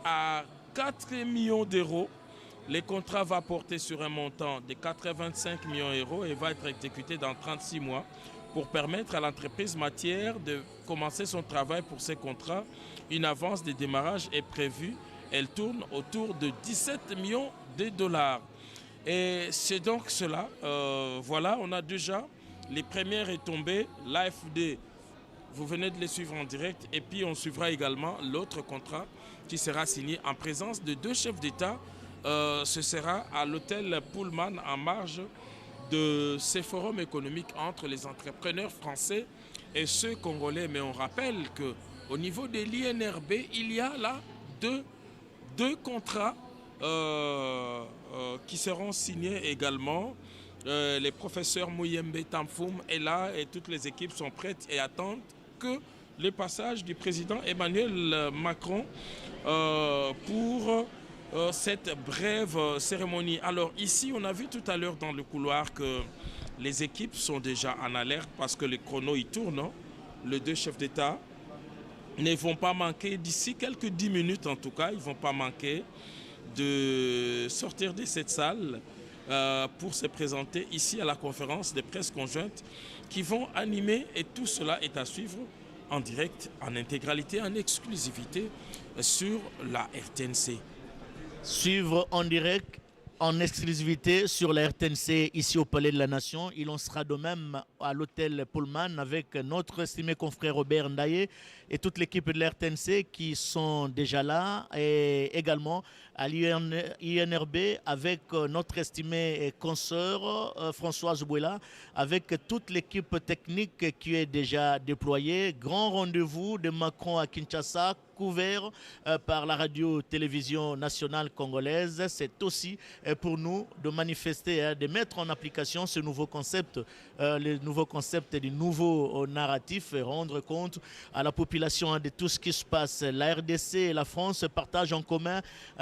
à 4 millions d'euros. Le contrat va porter sur un montant de 85 millions d'euros et va être exécuté dans 36 mois pour permettre à l'entreprise matière de commencer son travail pour ces contrats. Une avance de démarrage est prévue. Elle tourne autour de 17 millions de dollars. Et c'est donc cela. Voilà, on a déjà les premières retombées. L'AFD, vous venez de les suivre en direct. Et puis on suivra également l'autre contrat qui sera signé en présence de 2 chefs d'État. Ce sera à l'hôtel Pullman en marge de ces forums économiques entre les entrepreneurs français et ceux congolais. Mais on rappelle qu'au niveau de l'INRB, il y a là deux contrats qui seront signés également. Les professeurs Mouyembe Tamfoum est là et toutes les équipes sont prêtes et attendent que le passage du président Emmanuel Macron pour cette brève cérémonie. Alors ici, on a vu tout à l'heure dans le couloir que les équipes sont déjà en alerte parce que le chrono y tourne. Hein. Les 2 chefs d'État ne vont pas manquer, d'ici quelques 10 minutes en tout cas, ils ne vont pas manquer de sortir de cette salle pour se présenter ici à la conférence des presse conjointes qui vont animer, et tout cela est à suivre en direct, en intégralité, en exclusivité sur la RTNC. Suivre en direct, en exclusivité sur la RTNC ici au Palais de la Nation. Il en sera de même à l'hôtel Pullman avec notre estimé confrère Robert Ndaye et toute l'équipe de la RTNC qui sont déjà là, et également à l'INRB avec notre estimé consoeur Françoise Bouela, avec toute l'équipe technique qui est déjà déployée. Grand rendez-vous de Macron à Kinshasa, couvert par la radio-télévision nationale congolaise. C'est aussi pour nous de manifester, de mettre en application ce nouveau concept, le nouveau concept du nouveau narratif, et rendre compte à la population de tout ce qui se passe. La RDC et la France partagent en commun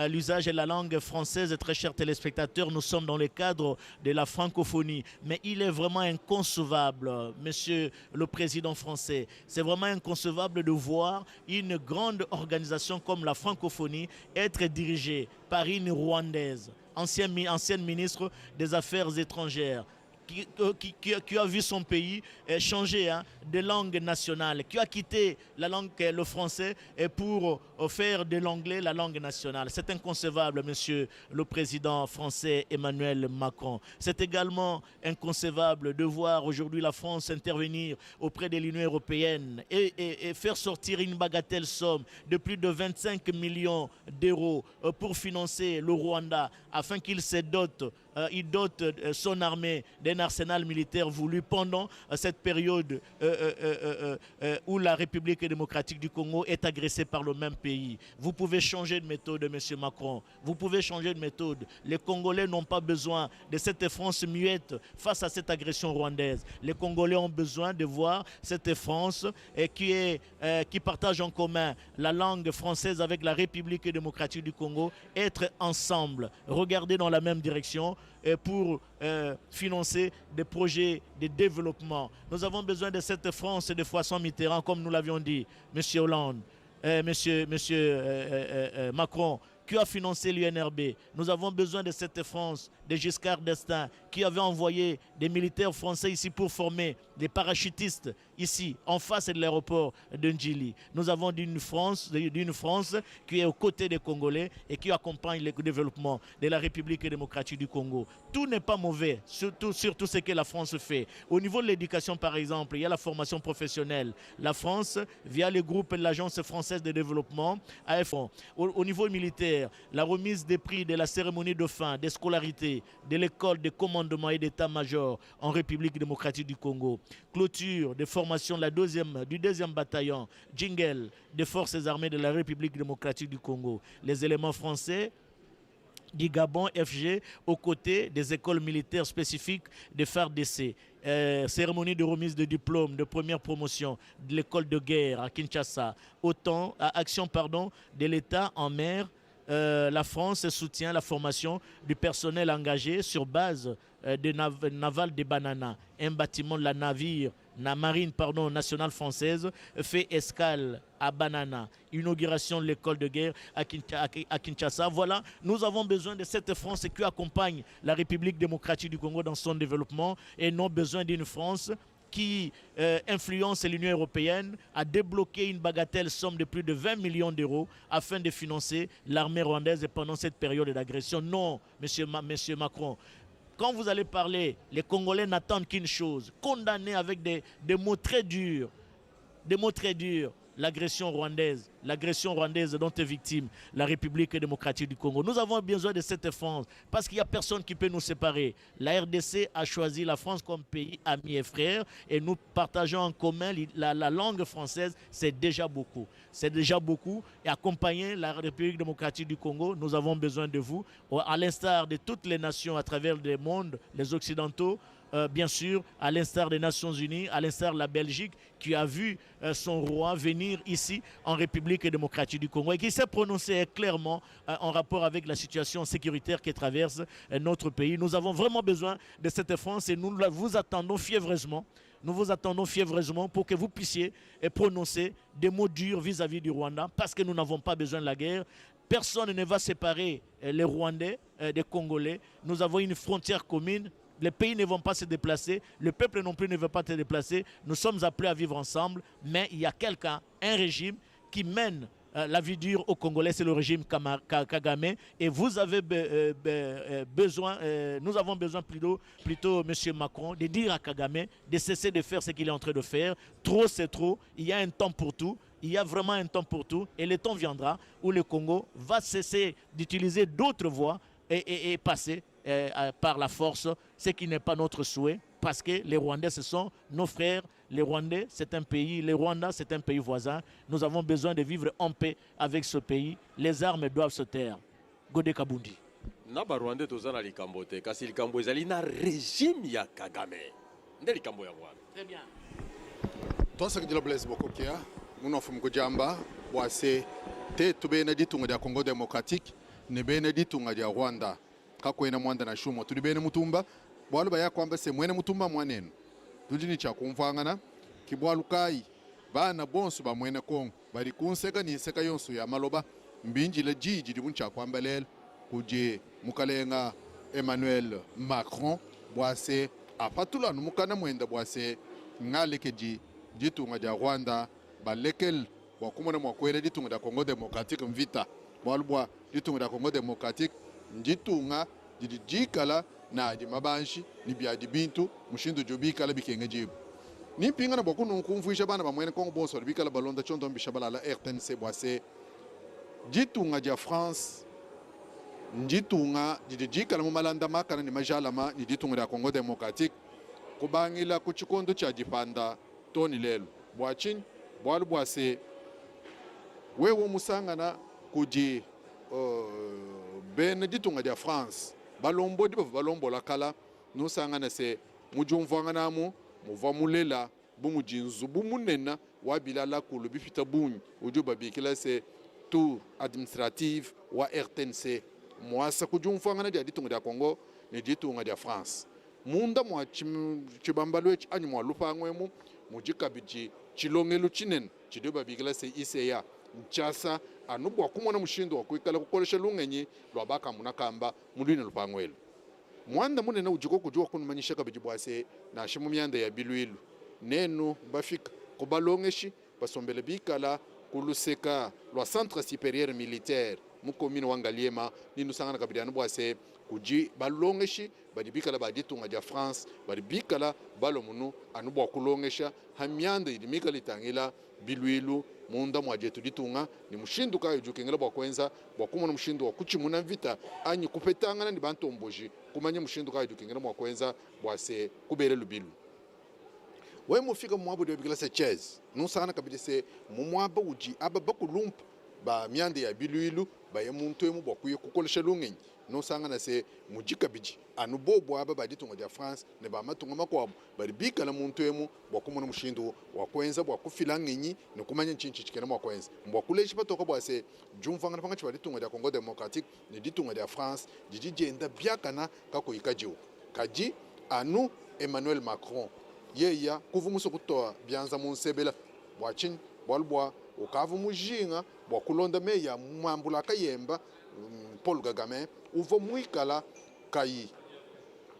l'usage de la langue française. Très chers téléspectateurs, nous sommes dans le cadre de la francophonie. Mais il est vraiment inconcevable, monsieur le président français, c'est vraiment inconcevable de voir une grande organisation comme la francophonie être dirigée par une Rwandaise, ancienne ministre des Affaires étrangères, qui a vu son pays changer de langue nationale, qui a quitté la langue, le français, pour faire de l'anglais la langue nationale. C'est inconcevable, monsieur le président français Emmanuel Macron. C'est également inconcevable de voir aujourd'hui la France intervenir auprès de l'Union européenne et faire sortir une bagatelle somme de plus de 25 millions d'euros pour financer le Rwanda afin qu'il se dote, il dote son armée d'un arsenal militaire voulu pendant cette période où la République démocratique du Congo est agressée par le même pays. Vous pouvez changer de méthode, monsieur Macron. Vous pouvez changer de méthode. Les Congolais n'ont pas besoin de cette France muette face à cette agression rwandaise. Les Congolais ont besoin de voir cette France qui partage en commun la langue française avec la République démocratique du Congo être ensemble, regarder dans la même direction pour financer des projets de développement. Nous avons besoin de cette France de François Mitterrand, comme nous l'avions dit, monsieur Hollande, monsieur Macron, qui a financé l'UNRB. Nous avons besoin de cette France de Giscard d'Estaing, qui avait envoyé des militaires français ici pour former des parachutistes ici, en face de l'aéroport de Ndjili. Nous avons d'une France qui est aux côtés des Congolais et qui accompagne le développement de la République démocratique du Congo. Tout n'est pas mauvais, surtout ce que la France fait. Au niveau de l'éducation, par exemple, il y a la formation professionnelle. La France, via le groupe de l'Agence française de développement, AFO. Au niveau militaire, la remise des prix de la cérémonie de fin des scolarités de l'école de commandement et d'état-major en République démocratique du Congo. Clôture des formations du 2e bataillon Djingel des forces armées de la République démocratique du Congo. Les éléments français du Gabon FG aux côtés des écoles militaires spécifiques de FARDC. Cérémonie de remise de diplôme de première promotion de l'école de guerre à Kinshasa. Action de l'État en mer. La France soutient la formation du personnel engagé sur base de navale de Banana, un bâtiment de la navire la marine nationale française fait escale à Banana, inauguration de l'école de guerre à Kinshasa. Voilà, nous avons besoin de cette France qui accompagne la République démocratique du Congo dans son développement et non besoin d'une France qui influence l'Union européenne à débloquer une bagatelle somme de plus de 20 millions d'euros afin de financer l'armée rwandaise pendant cette période d'agression. Non, monsieur Macron. Quand vous allez parler, les Congolais n'attendent qu'une chose, condamner avec des mots très durs, l'agression rwandaise dont est victime la République démocratique du Congo. Nous avons besoin de cette France parce qu'il n'y a personne qui peut nous séparer. La RDC a choisi la France comme pays ami et frère et nous partageons en commun la langue française, c'est déjà beaucoup. C'est déjà beaucoup et accompagner la République démocratique du Congo, nous avons besoin de vous, à l'instar de toutes les nations à travers le monde, les Occidentaux, bien sûr, à l'instar des Nations Unies, à l'instar de la Belgique, qui a vu son roi venir ici en République démocratique du Congo et qui s'est prononcé clairement en rapport avec la situation sécuritaire qui traverse notre pays. Nous avons vraiment besoin de cette France et nous vous attendons fiévreusement. Nous vous attendons fiévreusement pour que vous puissiez prononcer des mots durs vis-à-vis du Rwanda parce que nous n'avons pas besoin de la guerre. Personne ne va séparer les Rwandais des Congolais. Nous avons une frontière commune. Les pays ne vont pas se déplacer, le peuple non plus ne veut pas se déplacer. Nous sommes appelés à vivre ensemble, mais il y a quelqu'un, un régime qui mène la vie dure aux Congolais, c'est le régime Kagame. Et vous avez besoin, nous avons besoin plutôt, M. Macron, de dire à Kagame de cesser de faire ce qu'il est en train de faire. Trop, c'est trop. Il y a un temps pour tout. Il y a vraiment un temps pour tout. Et le temps viendra où le Congo va cesser d'utiliser d'autres voies et passer par la force, ce qui n'est pas notre souhait, parce que les Rwandais, ce sont nos frères. Les Rwandais, c'est un pays, le Rwanda, c'est un pays voisin. Nous avons besoin de vivre en paix avec ce pays. Les armes doivent se taire. Godé Kabundi. Naba Rwanda tozana likambo te, kasi likambo ezali na régime ya Kagame. Nde likambo ya Rwanda. Très bien. Tosa kidilo Blaise Bokokia, munofu mkujamba, wase te tubene ditunga dia Congo démocratique, ne bene ditunga dia Rwanda. Kakwena mwanda na shumo tulibene mutumba bwalu baya kwamba se mwene mutumba mwanenu tulini cha kumvangana kibwalukai bana bonso ba mwene Kongo bali kunseka ni seka yonso ya maloba mbinji le jiji dibuncha kwamba lelo kuje mukalenga Emmanuel Macron bwase apatula numukana mwenda bwase ngaleke ditunga ja Rwanda balekel wakumona mwakwele ditunga da Congo démocratique mvita bwalu bwa ditunga da Congo démocratique njitunga jikala na di mabanshi ni bia di bintu mushindu jobikala bikenge jibu ni pinga na boku nkumfuisha bana bamwene Kongo bonso bikala balonda chondo mbishabala la RTNC bwase jitunga ja France njitunga jikala mu malanda makana ni majalama ni jitunga da Congo démocratique kubangila ku chikondo cha jipanda toni lelo bwachin bwalu bwase wewe musangana kuji ben ditunga dia France balombo di balombo la kala no sangana se mujumvanga namu muvamulela bumujinzu bumunena wabila la kulu bifita bunyi ujuba bikila se tour administrative wa RTNC mwasa kujumvanga na dia ditunga dia Congo ne ditunga dia France munda mwa chibambalwe anyu mwa lupangwemu mujikabiji chilongelo chinen chidoba bikila se ICA nchasa anubwa kumona mushindo wa kuikala kukolesha lungenyi lwabaka munakamba mulwine lupangwelo mwanda mune na ujiko kujua kunumanyisha kabijibwase na shimu myanda ya bilwilu nenu bafika kubalongeshi basombele bikala kuluseka lwa centre supérieur militaire mukomino wangaliema ninu sangana kabidanu bwase kuji balongeshi badibikala baditunga ja France badibikala balomunu anubwa kulongesha hamyanda idimika litangila bilwilu munda mwajetu ditunga ni mushindu kayo jukengela bwa kwenza bwa kumona mushindu wa kuchimuna vita anyi kupetangana ni bantu omboji kumanya mushindu kayo jukengela bwa kwenza bwa se kubere lubilu we mufika mwabo de bigla se chez nusana kabide se mumwaba uji aba bakulumpa ba myande ya biluilu ba ye muntu emu bwa kuye kukolesha lungenyi nusanga se mujika biji anubobo aba baditunga ja France ne ba matunga makwabo bari bikala muntu emu bwa kumona mushindu wa kwenza bwa kufila ngenyi ne kumanya nchinchi chikena mwa kwenza mbwa kuleshi patoka bwa se jumvanga na panga chibaditunga ja Congo démocratique ne ditunga ja France jiji jenda byakana kako ikajiu kaji anu Emmanuel Macron yeya kuva muso kutoa byanza munsebela bwachin bwalbwa ukava mujinga bwakulonda meya mwambula kayemba Paul Kagame uva muikala kai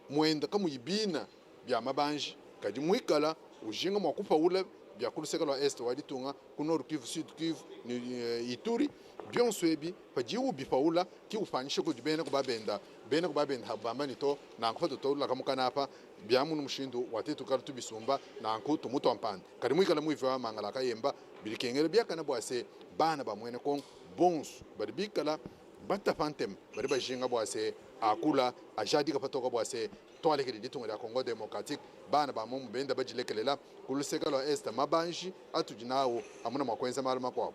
mwenda kamuyibina bya mabanji kadi muikala ujinga mwakupa ula bya kuluseka lwa est waditunga kunoru Kivu Sud Kivu ni Ituri byonswebi paji ubi paula ki ufanyishe ku bene kubabenda habamba to na nkoto to la kamukana apa bya munu mushindu watetu karutu bisumba na nkutu muto ampande kadi muikala muiva mangala kayemba bilikengere bya kana bwase bana bamwene kon bons baribikala bata fantem bari bajinga bwase akula ajadi kapatoka bwase toale ke ditunga ya Congo Democratique bana ba mumu benda bajilekelela kuluseka lwa est mabanji atujinawo amuna makwenza malama kwabo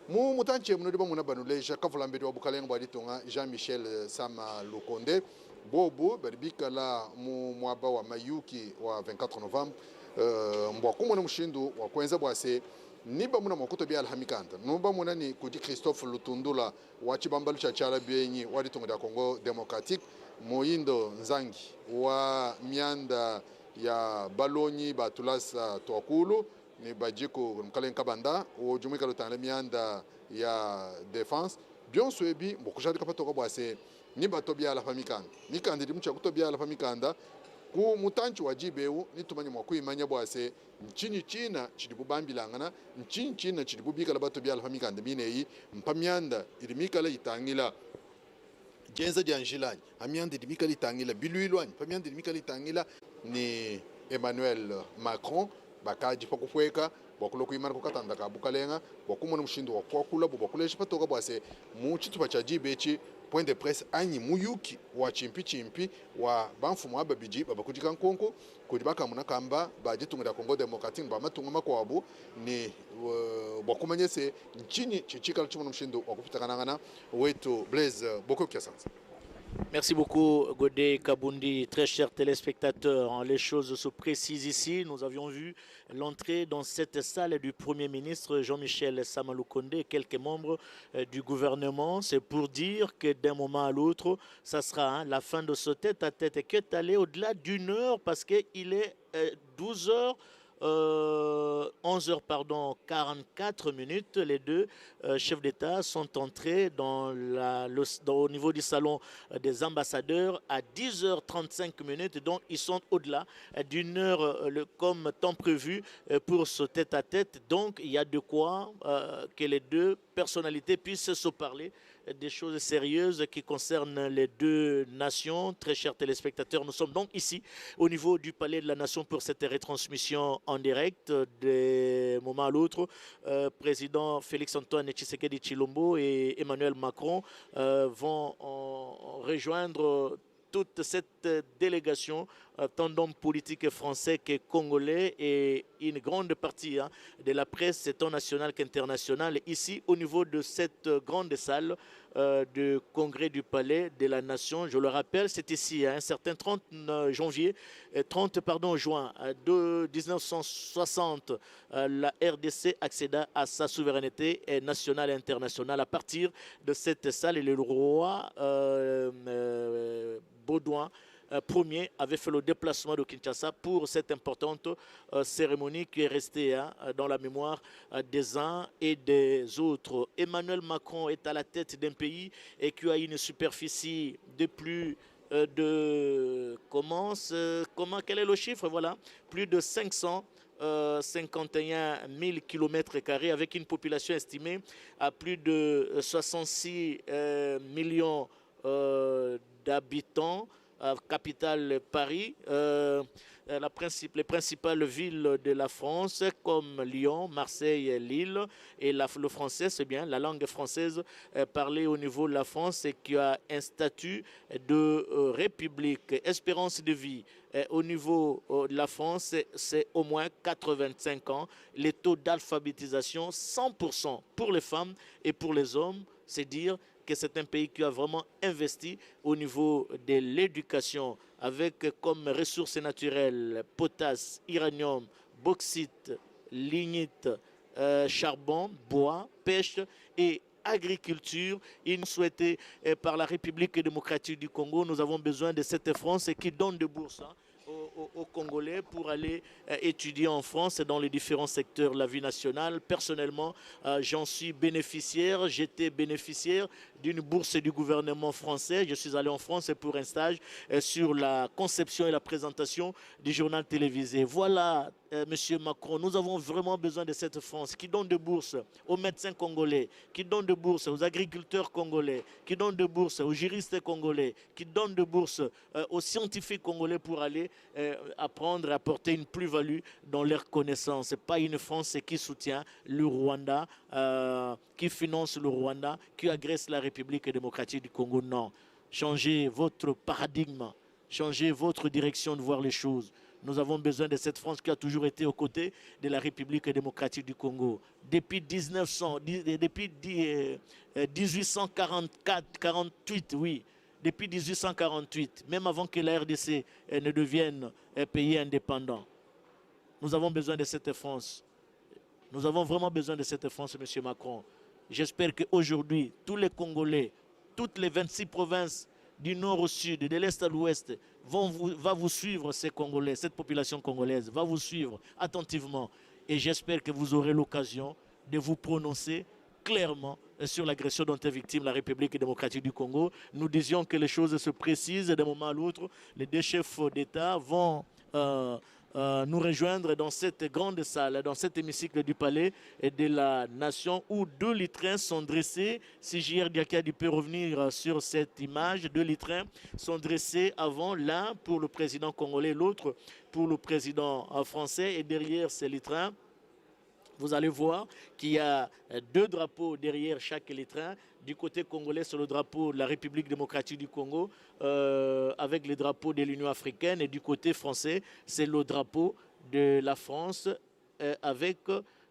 mu mutanche muno diba muna banuleja kavulambiri wa bukalenga bwa ditunga Jean-Michel Sama Lukonde bobu baribika la mu mwaba wa Mayuki wa 24 Novembre mbwa kumuna mushindu wa kwenza bwase niba muna makuto bya alhamikanda numba muna ni kudi Christophe Lutundula wa chibambalu cha chala byenyi wa ditunga ya Congo Democratique Moindo Nzangi wa mianda ya Balonyi Batulasa Twakulu ni bajiko mkalenka banda ujumika lutana mianda ya Défense byonso ebi mbokujadi kapatoka bwase ni batobya la famikanda mikandi dimucha kutobya la famikanda ku mutanchi wa jibeu nitumanya mwakuimanya bwase nchini China chidibubambilangana nchini China chidibubika la batobya la famikanda bineyi mpamyanda ilimikala itangila jenza janjilani amiande dimika litangila biluilwani pamiande dimika litangila ni Emmanuel Macron bakaji pakufweka bwakulo kuimana kukatanda ka bukalenga bwakumona mushindo wa kwakula bwakulesha patoka bwase mu chitupa cha jibechi point de presse anyi muyuki wa chimpi wa banfumu ababiji babakujika nkonko kudi bakamuna kamba bajitunga ya Congo Democratique bamatunga makwabu ni bwakumanyese nchini chichika chimono mushindo wa kupitakana wetu Blaise Boko Kiasanza. Merci beaucoup Godé Kabundi. Très chers téléspectateurs, les choses se précisent ici. Nous avions vu l'entrée dans cette salle du Premier ministre Jean-Michel Sama Lukonde et quelques membres du gouvernement. C'est pour dire que d'un moment à l'autre, ça sera la fin de ce tête-à-tête qui est allé au-delà d'une heure parce qu'il est 12 heures. 11h, pardon, 44 minutes, les deux chefs d'État sont entrés au niveau du salon des ambassadeurs à 10h35 minutes, donc ils sont au-delà d'une heure comme temps prévu pour ce tête-à-tête. Donc il y a de quoi que les deux personnalités puissent se parler des choses sérieuses qui concernent les deux nations. Très chers téléspectateurs, nous sommes donc ici au niveau du Palais de la Nation pour cette retransmission en direct. D'un moment à l'autre, président Félix-Antoine Tshisekedi Tshilombo et Emmanuel Macron vont rejoindre toute cette délégation, tant d'hommes politiques français que congolais et une grande partie de la presse, tant nationale qu'internationale, ici au niveau de cette grande salle du congrès du Palais de la Nation. Je le rappelle, c'est ici, un certain 30 juin de 1960, la RDC accéda à sa souveraineté nationale et internationale. À partir de cette salle, le roi Baudouin Ier avait fait le déplacement de Kinshasa pour cette importante cérémonie qui est restée dans la mémoire des uns et des autres. Emmanuel Macron est à la tête d'un pays et qui a une superficie de plus de... quel est le chiffre? Voilà, plus de 551 000 km² avec une population estimée à plus de 66 millions d'habitants, capitale Paris, les principales villes de la France comme Lyon, Marseille, Lille, et le français, c'est bien la langue française parlée au niveau de la France et qui a un statut de république. Espérance de vie au niveau de la France, c'est au moins 85 ans. Les taux d'alphabétisation, 100% pour les femmes et pour les hommes, c'est dire que c'est un pays qui a vraiment investi au niveau de l'éducation avec comme ressources naturelles potasse, uranium, bauxite, lignite, charbon, bois, pêche et agriculture. Il nous souhaitait par la République démocratique du Congo, nous avons besoin de cette France qui donne des bourses aux Congolais pour aller étudier en France dans les différents secteurs de la vie nationale. Personnellement, j'en suis bénéficiaire. J'étais bénéficiaire d'une bourse du gouvernement français. Je suis allé en France pour un stage sur la conception et la présentation du journal télévisé. Voilà, Monsieur Macron, nous avons vraiment besoin de cette France qui donne de bourses aux médecins congolais, qui donne de bourses aux agriculteurs congolais, qui donne de bourses aux juristes congolais, qui donne de bourses aux scientifiques congolais pour aller apprendre et apporter une plus-value dans leurs connaissances. Ce n'est pas une France qui soutient le Rwanda, qui finance le Rwanda, qui agresse la République démocratique du Congo. Non. Changez votre paradigme, changez votre direction de voir les choses. Nous avons besoin de cette France qui a toujours été aux côtés de la République démocratique du Congo. Depuis 1844-48, oui. Depuis 1848, même avant que la RDC ne devienne un pays indépendant. Nous avons besoin de cette France. Nous avons vraiment besoin de cette France, M. Macron. J'espère qu'aujourd'hui, tous les Congolais, toutes les 26 provinces du nord au sud, de l'est à l'ouest, va vous suivre, ces Congolais, cette population congolaise, va vous suivre attentivement. Et j'espère que vous aurez l'occasion de vous prononcer clairement sur l'agression dont est victime la République démocratique du Congo. Nous disions que les choses se précisent d'un moment à l'autre. Les deux chefs d'État vont nous rejoindre dans cette grande salle, dans cet hémicycle du palais et de la nation où 2 litrins sont dressés. Si J.R. Diakadi peut revenir sur cette image, 2 litrins sont dressés avant, l'un pour le président congolais, l'autre pour le président français. Et derrière ces litrins, vous allez voir qu'il y a 2 drapeaux derrière chaque litrin. Du côté congolais, c'est le drapeau de la République démocratique du Congo avec les drapeaux de l'Union africaine. Et du côté français, c'est le drapeau de la France avec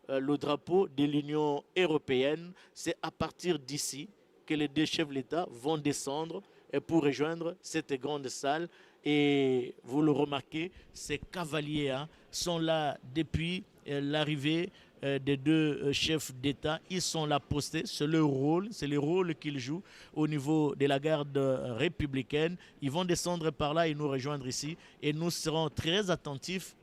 le drapeau de l'Union européenne. C'est à partir d'ici que les 2 chefs d'État vont descendre pour rejoindre cette grande salle. Et vous le remarquez, ces cavaliers sont là depuis l'arrivée des 2 chefs d'État. Ils sont là postés, c'est le rôle qu'ils jouent au niveau de la garde républicaine. Ils vont descendre par là et nous rejoindre ici. Et nous serons très attentifs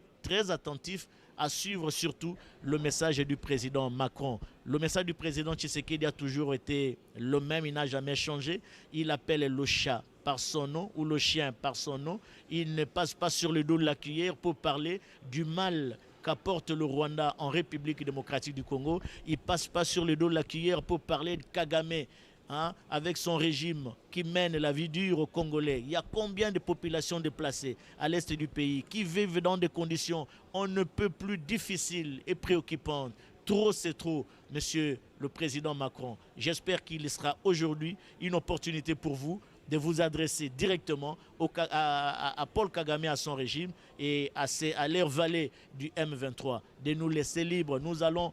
à suivre surtout le message du président Macron. Le message du président Tshisekedi a toujours été le même, il n'a jamais changé. Il appelle le chat par son nom ou le chien par son nom. Il ne passe pas sur le dos de la cuillère pour parler du mal qu'apporte le Rwanda en République démocratique du Congo. Il ne passe pas sur le dos de la cuillère pour parler de Kagame, avec son régime qui mène la vie dure aux Congolais. Il y a combien de populations déplacées à l'est du pays qui vivent dans des conditions on ne peut plus difficiles et préoccupantes. Trop, c'est trop, monsieur le président Macron. J'espère qu'il sera aujourd'hui une opportunité pour vous de vous adresser directement à Paul Kagame, à son régime et à l'air valet du M23, de nous laisser libres. Nous avons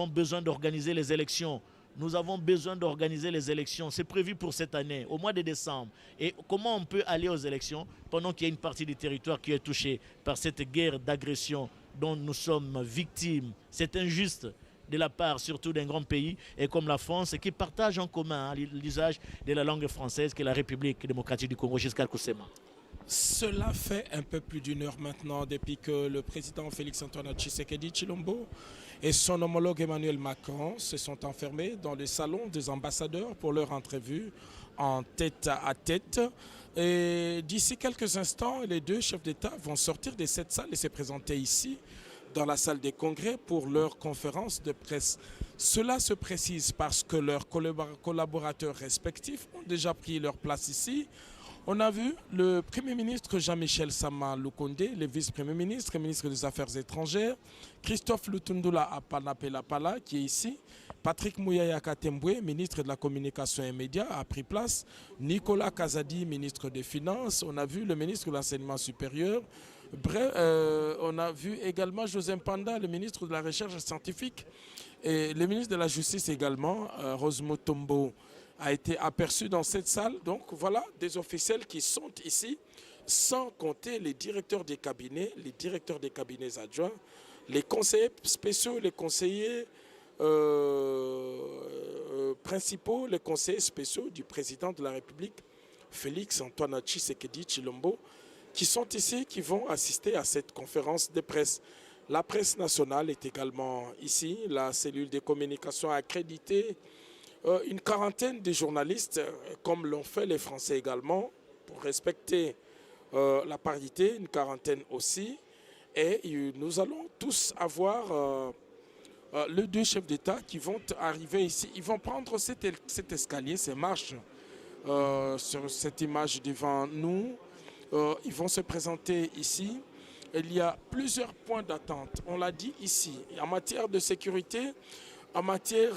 besoin d'organiser les élections. Nous avons besoin d'organiser les élections. C'est prévu pour cette année, au mois de décembre. Et comment on peut aller aux élections pendant qu'il y a une partie du territoire qui est touchée par cette guerre d'agression dont nous sommes victimes? C'est injuste de la part surtout d'un grand pays et comme la France qui partage en commun l'usage de la langue française que la République démocratique du Congo jusqu'à Koussema. Cela fait un peu plus d'1 heure maintenant depuis que le président Félix-Antoine Tshisekedi Tshilombo et son homologue Emmanuel Macron se sont enfermés dans le salon des ambassadeurs pour leur entrevue en tête à tête. Et d'ici quelques instants, les 2 chefs d'État vont sortir de cette salle et se présenter ici dans la salle des congrès pour leur conférence de presse. Cela se précise parce que leurs collaborateurs respectifs ont déjà pris leur place ici. On a vu le Premier ministre Jean-Michel Sama Lukonde, le vice-premier ministre et ministre des Affaires étrangères, Christophe Lutundula Apala qui est ici, Patrick Mouyaya Katembwe, ministre de la Communication et Médias, a pris place, Nicolas Kazadi, ministre des Finances, on a vu le ministre de l'Enseignement supérieur, bref, on a vu également José Mpanda, le ministre de la Recherche scientifique, et le ministre de la Justice également, Rose Mutombo, a été aperçu dans cette salle. Donc voilà des officiels qui sont ici, sans compter les directeurs des cabinets adjoints, les conseillers spéciaux, les conseillers principaux, les conseillers spéciaux du président de la République, Félix-Antoine Tshisekedi Tshilombo. qui sont ici, qui vont assister à cette conférence de presse. La presse nationale est également ici, la cellule de communication a accrédité une quarantaine de journalistes, comme l'ont fait les Français également, pour respecter la parité, une quarantaine aussi. Et nous allons tous avoir les deux chefs d'État qui vont arriver ici. Ils vont prendre cet escalier, ces marches, sur cette image devant nous. Ils vont se présenter ici. Il y a plusieurs points d'attente. On l'a dit ici, en matière de sécurité, en matière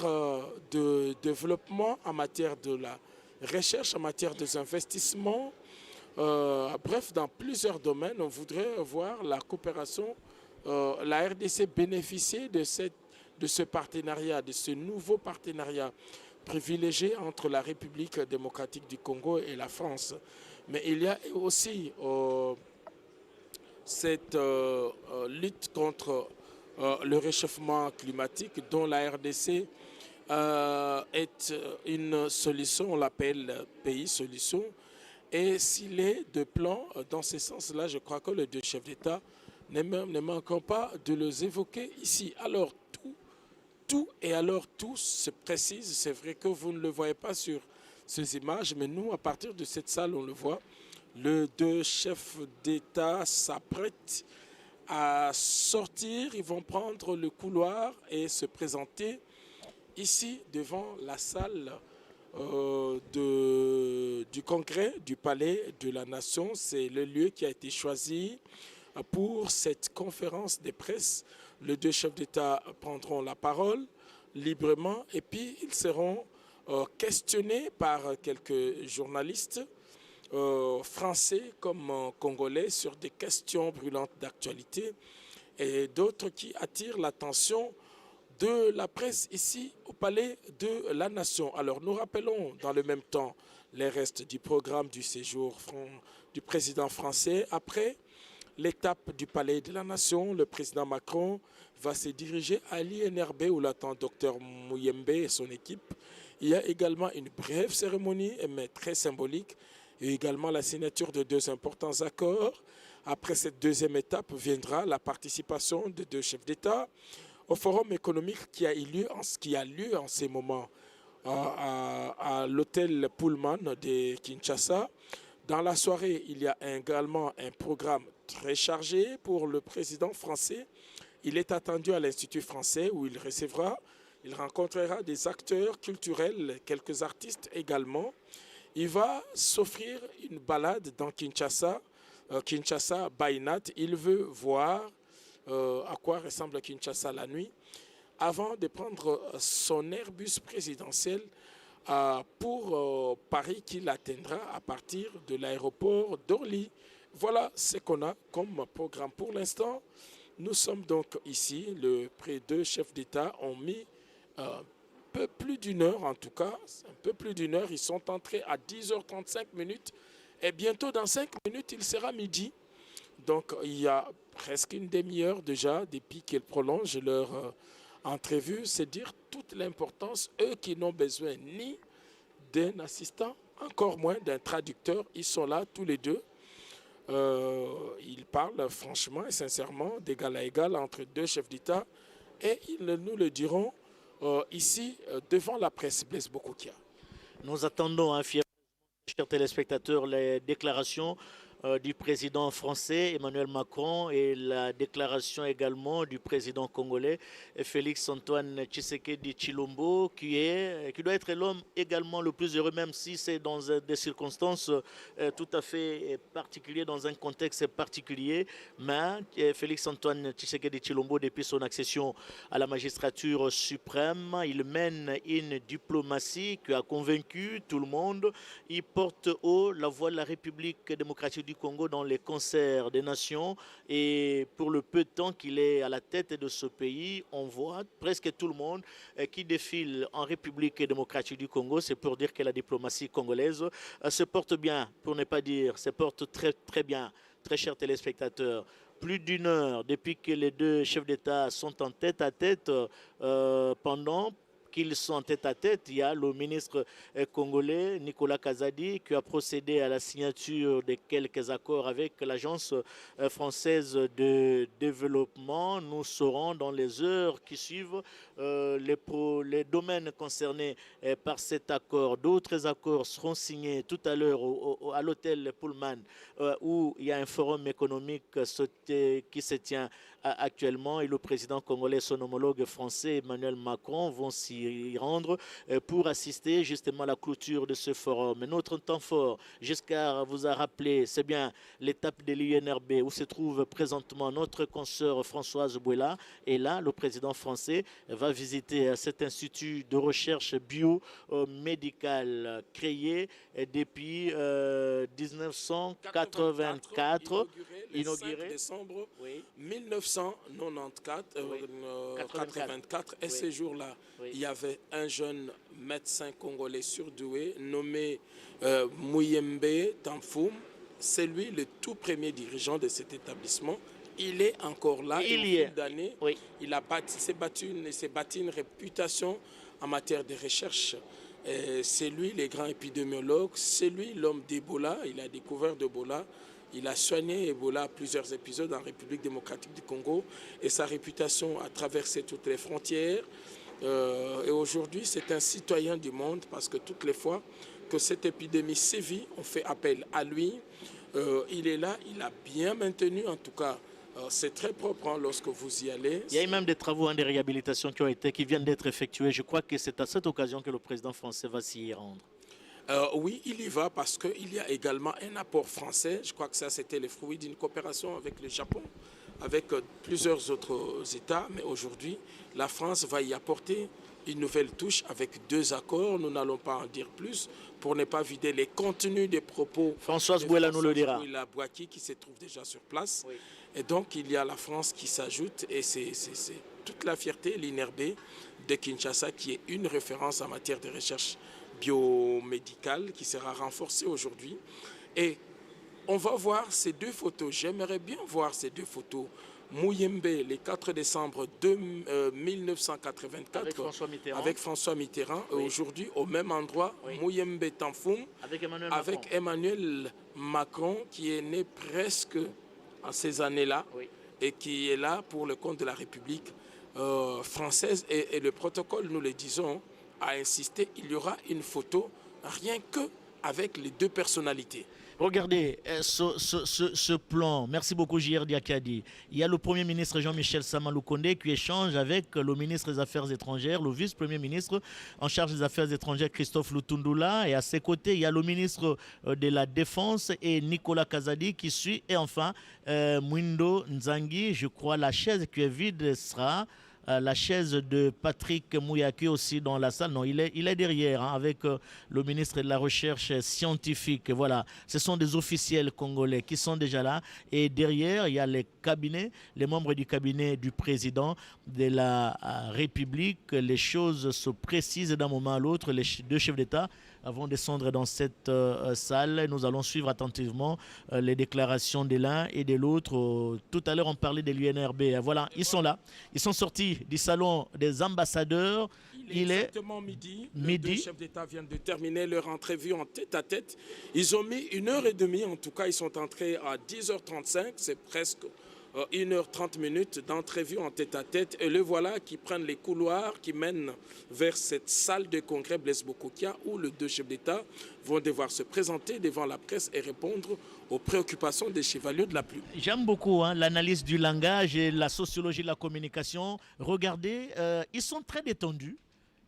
de développement, en matière de la recherche, en matière des investissements. Bref, dans plusieurs domaines, on voudrait voir la coopération, la RDC bénéficier de ce partenariat, de ce nouveau partenariat privilégié entre la République démocratique du Congo et la France. Mais il y a aussi cette lutte contre le réchauffement climatique dont la RDC est une solution, on l'appelle pays solution. Et s'il est de plan dans ce sens-là, je crois que les deux chefs d'État ne manqueront pas de les évoquer ici. Alors tout se précise. C'est vrai que vous ne le voyez pas sur ces images, mais nous, à partir de cette salle, on le voit. Les deux chefs d'État s'apprêtent à sortir. Ils vont prendre le couloir et se présenter ici devant la salle du congrès du Palais de la Nation. C'est le lieu qui a été choisi pour cette conférence de presse. Les deux chefs d'État prendront la parole librement et puis ils seront questionnés par quelques journalistes français comme congolais sur des questions brûlantes d'actualité et d'autres qui attirent l'attention de la presse ici au Palais de la Nation. Alors nous rappelons dans le même temps les restes du programme du séjour du président français. Après l'étape du Palais de la Nation, le président Macron va se diriger à l'INRB où l'attend Dr Mouyembe et son équipe. Il y a également une brève cérémonie, mais très symbolique, et également la signature de deux importants accords. Après cette deuxième étape viendra la participation de deux chefs d'État au forum économique qui a lieu en ces moments à l'hôtel Pullman de Kinshasa. Dans la soirée, il y a également un programme très chargé pour le président français. Il est attendu à l'Institut français où il rencontrera des acteurs culturels, quelques artistes également. Il va s'offrir une balade dans Kinshasa, Kinshasa by night. Il veut voir à quoi ressemble Kinshasa la nuit avant de prendre son Airbus présidentiel pour Paris qu'il atteindra à partir de l'aéroport d'Orly. Voilà ce qu'on a comme programme pour l'instant. Nous sommes donc ici, les deux chefs d'État ont mis un peu plus d'une heure en tout cas, un peu plus d'une heure. Ils sont entrés à 10h35 et bientôt dans 5 minutes, il sera midi. Donc il y a presque une demi-heure déjà depuis qu'ils prolongent leur entrevue. C'est dire toute l'importance, eux qui n'ont besoin ni d'un assistant, encore moins d'un traducteur. Ils sont là tous les deux. Ils parlent franchement et sincèrement d'égal à égal entre deux chefs d'État et ils nous le diront ici devant la presse. Blaise Bokokia. Nous attendons, chers téléspectateurs, les déclarations du président français Emmanuel Macron et la déclaration également du président congolais Félix Antoine Tshisekedi Tshilombo qui doit être l'homme également le plus heureux, même si c'est dans des circonstances tout à fait particulières, dans un contexte particulier. Mais Félix Antoine Tshisekedi Tshilombo, depuis son accession à la magistrature suprême, il mène une diplomatie qui a convaincu tout le monde. Il porte haut la voix de la République démocratique du Congo dans les concerts des nations, et pour le peu de temps qu'il est à la tête de ce pays, on voit presque tout le monde qui défile en République démocratique du Congo. C'est pour dire que la diplomatie congolaise se porte bien, pour ne pas dire se porte très très bien. Très chers téléspectateurs, plus d'une heure depuis que les deux chefs d'État sont en tête à tête pendant qu'ils sont en tête-à-tête, il y a le ministre congolais Nicolas Kazadi qui a procédé à la signature de quelques accords avec l'Agence française de développement. Nous saurons dans les heures qui suivent les domaines concernés par cet accord. D'autres accords seront signés tout à l'heure à l'hôtel Pullman où il y a un forum économique qui se tient actuellement et le président congolais, son homologue français Emmanuel Macron vont s'y rendre pour assister justement à la clôture de ce forum. Notre temps fort, Giscard vous a rappelé, c'est bien l'étape de l'UNRB où se trouve présentement notre consoeur Françoise Bouela. Et là, le président français va visiter cet institut de recherche biomédicale créé depuis 1984, inauguré le 5 décembre 1984. Et ce jour-là, il y avait un jeune médecin congolais surdoué nommé Mouyembe Tamfoum. C'est lui le tout premier dirigeant de cet établissement. Il est encore là. Et au fil d'années, il s'est bâti une réputation en matière de recherche. C'est lui le grand épidémiologue, c'est lui l'homme d'Ebola. Il a découvert d'Ebola. Il a soigné Ebola à plusieurs épisodes en République démocratique du Congo et sa réputation a traversé toutes les frontières. Et aujourd'hui, c'est un citoyen du monde parce que toutes les fois que cette épidémie sévit, on fait appel à lui. Il est là, il a bien maintenu, en tout cas, c'est très propre lorsque vous y allez. Il y a même des travaux de réhabilitation qui viennent d'être effectués. Je crois que c'est à cette occasion que le président français va s'y rendre. Oui, il y va parce qu'il y a également un apport français. Je crois que ça, c'était le fruit d'une coopération avec le Japon, avec plusieurs autres États. Mais aujourd'hui, la France va y apporter une nouvelle touche avec 2 accords. Nous n'allons pas en dire plus pour ne pas vider les contenus des propos. Françoise Bouela nous le dira. La Boaki qui se trouve déjà sur place. Oui. Et donc, il y a la France qui s'ajoute et c'est toute la fierté, l'INRB de Kinshasa qui est une référence en matière de recherche biomédicale qui sera renforcée aujourd'hui. Et on va voir ces 2 photos. J'aimerais bien voir ces 2 photos. Mouyembe, le 4 décembre 1984, avec François Mitterrand. Oui. Aujourd'hui, au même endroit, oui. Mouyembe Tamfoum, avec Emmanuel Macron, qui est né presque à ces années-là, oui. et qui est là pour le compte de la République française. Et le protocole, nous le disons, a insisté, il y aura une photo, rien que avec les 2 personnalités. Regardez ce plan. Merci beaucoup, J.R. Diakadi. Il y a le Premier ministre Jean-Michel Samaloukonde qui échange avec le ministre des Affaires étrangères, le vice-premier ministre en charge des Affaires étrangères, Christophe Lutundula. Et à ses côtés, il y a le ministre de la Défense et Nicolas Kazadi qui suit. Et enfin, Mwindo Nzangi, je crois, la chaise qui est vide sera la chaise de Patrick Mouyaki aussi dans la salle. Non, il est derrière avec le ministre de la Recherche scientifique. Voilà, ce sont des officiels congolais qui sont déjà là. Et derrière, il y a les cabinets, les membres du cabinet du président de la République. Les choses se précisent d'un moment à l'autre. Les 2 chefs d'État vont descendre dans cette salle. Nous allons suivre attentivement les déclarations de l'un et de l'autre. Tout à l'heure, on parlait de l'UNRB. Voilà, ils sont là. Ils sont sortis du salon des ambassadeurs. Il est exactement midi. Les 2 chefs d'État viennent de terminer leur entrevue en tête-à-tête. Ils ont mis 1h30. En tout cas, ils sont entrés à 10h35. C'est presque 1h30 d'entrevue en tête-à-tête. Et le voilà qui prennent les couloirs qui mènent vers cette salle de congrès Blaise Bokokia où les 2 chefs d'État vont devoir se présenter devant la presse et répondre aux préoccupations des chevaliers de la plume. J'aime beaucoup l'analyse du langage et la sociologie de la communication. Regardez, ils sont très détendus.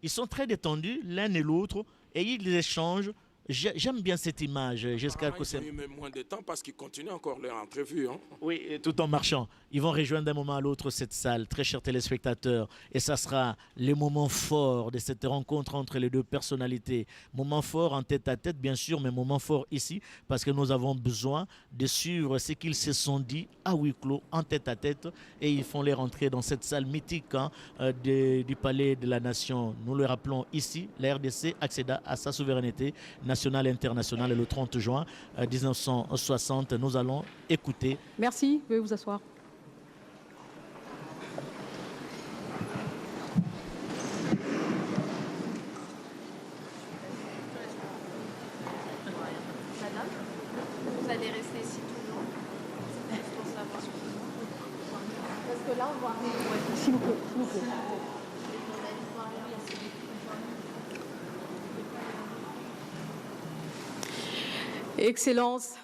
Ils sont très détendus l'un et l'autre et ils échangent. J'aime bien cette image. Ils ont eu même moins de temps parce qu'ils continuent encore leur entrevue. Hein. Oui, tout en marchant. Ils vont rejoindre d'un moment à l'autre cette salle, très chers téléspectateurs. Et ça sera le moment fort de cette rencontre entre les 2 personnalités. Moment fort en tête-à-tête, bien sûr, mais moment fort ici, parce que nous avons besoin de suivre ce qu'ils se sont dit à huis clos, en tête-à-tête. Et ils font les rentrer dans cette salle mythique du Palais de la Nation. Nous le rappelons ici, la RDC accéda à sa souveraineté nationale et internationale le 30 juin 1960. Nous allons écouter. Merci, veuillez vous asseoir. S'il vous plaît, s'il vous plaît. Excellences,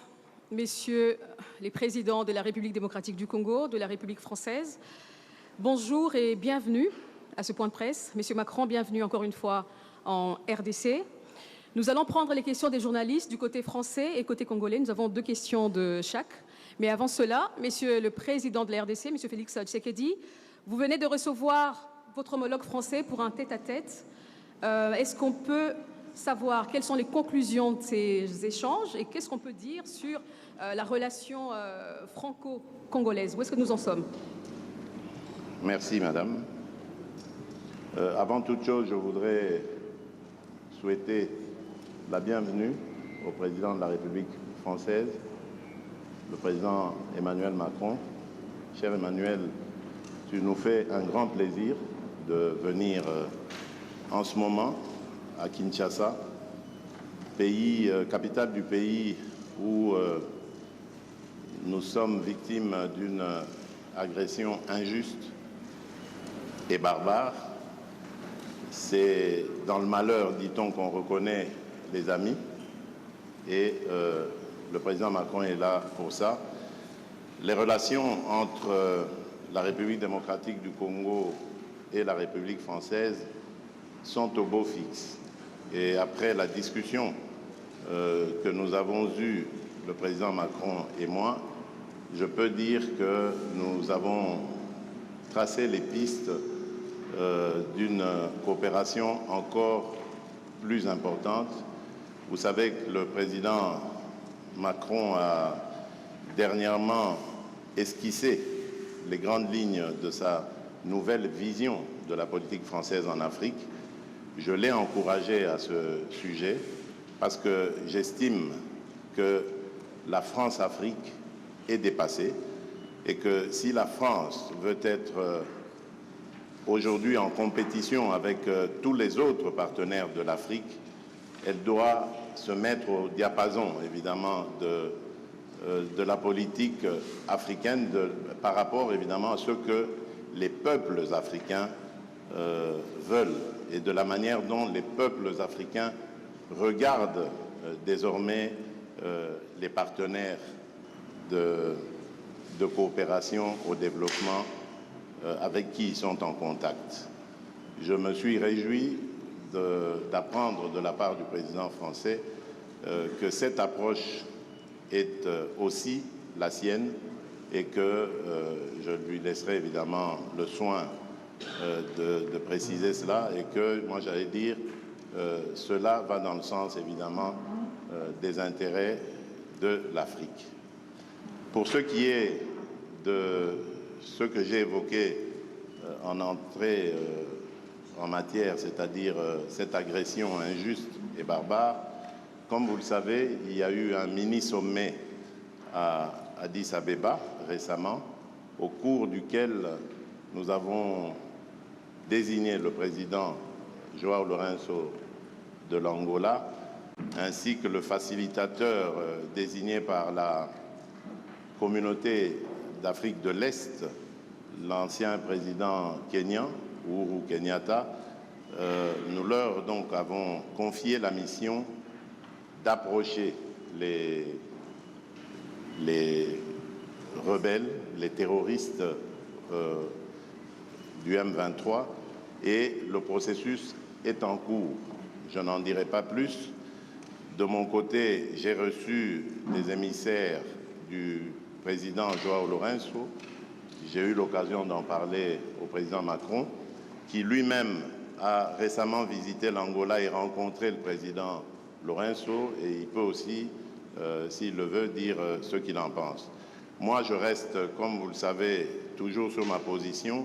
Messieurs les présidents de la République démocratique du Congo, de la République française, bonjour et bienvenue à ce point de presse. Monsieur Macron, bienvenue encore une fois en RDC. Nous allons prendre les questions des journalistes du côté français et côté congolais. Nous avons 2 questions de chaque. Mais avant cela, Monsieur le Président de la RDC, Monsieur Félix Tshisekedi, vous venez de recevoir votre homologue français pour un tête-à-tête. Est-ce qu'on peut savoir quelles sont les conclusions de ces échanges et qu'est-ce qu'on peut dire sur la relation franco-congolaise? Où est-ce que nous en sommes? Merci, Madame. Avant toute chose, je voudrais souhaiter la bienvenue au président de la République française, le président Emmanuel Macron. Cher Emmanuel, tu nous fais un grand plaisir de venir en ce moment à Kinshasa, capitale du pays où nous sommes victimes d'une agression injuste et barbare. C'est dans le malheur, dit-on, qu'on reconnaît les amis, et le président Macron est là pour ça. Les relations entre la République démocratique du Congo et la République française sont au beau fixe. Et après la discussion que nous avons eue, le président Macron et moi, je peux dire que nous avons tracé les pistes d'une coopération encore plus importante. Vous savez que le président Macron a dernièrement esquissé les grandes lignes de sa nouvelle vision de la politique française en Afrique. Je l'ai encouragé à ce sujet parce que j'estime que la France-Afrique est dépassée et que si la France veut être aujourd'hui en compétition avec tous les autres partenaires de l'Afrique, elle doit se mettre au diapason, évidemment, de la politique africaine par rapport, évidemment, à ce que les peuples africains veulent et de la manière dont les peuples africains regardent désormais les partenaires de coopération au développement avec qui ils sont en contact. Je me suis réjoui d'apprendre de la part du président français que cette approche est aussi la sienne et que je lui laisserai évidemment le soin de préciser cela et que, moi j'allais dire, cela va dans le sens évidemment des intérêts de l'Afrique. Pour ce qui est de ce que j'ai évoqué en entrée en matière, c'est-à-dire cette agression injuste et barbare, comme vous le savez, il y a eu un mini-sommet à Addis Abeba récemment, au cours duquel nous avons désigné le président João Lourenço de l'Angola, ainsi que le facilitateur désigné par la communauté d'Afrique de l'Est, l'ancien président kényan, Uhuru Kenyatta. Nous leur donc avons confié la mission d'approcher les rebelles, les terroristes du M23, et le processus est en cours. Je n'en dirai pas plus. De mon côté, j'ai reçu des émissaires du président João Lourenço. J'ai eu l'occasion d'en parler au président Macron, qui lui-même a récemment visité l'Angola et rencontré le président Lourenço, et il peut aussi, s'il le veut, dire ce qu'il en pense. Moi, je reste, comme vous le savez, toujours sur ma position.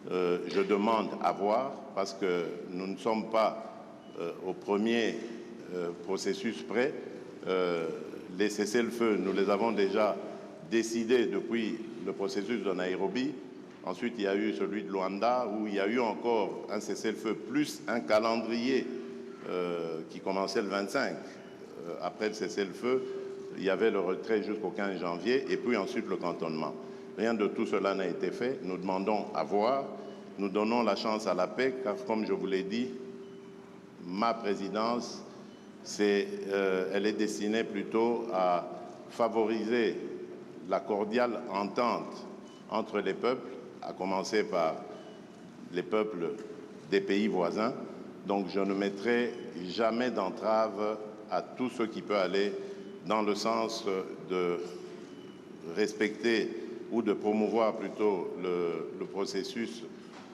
Je demande à voir, parce que nous ne sommes pas au premier processus près. Les cessez-le-feu, nous les avons déjà décidés depuis le processus de Nairobi. Ensuite, il y a eu celui de Luanda, où il y a eu encore un cessez-le-feu, plus un calendrier qui commençait le 25. Après le cessez-le-feu, il y avait le retrait jusqu'au 15 janvier, et puis ensuite le cantonnement. rien de tout cela n'a été fait. Nous demandons à voir. Nous donnons la chance à la paix, car comme je vous l'ai dit, ma présidence, elle est destinée plutôt à favoriser la cordiale entente entre les peuples, à commencer par les peuples des pays voisins. Donc je ne mettrai jamais d'entrave à tout ce qui peut aller dans le sens de respecter ou de promouvoir plutôt le processus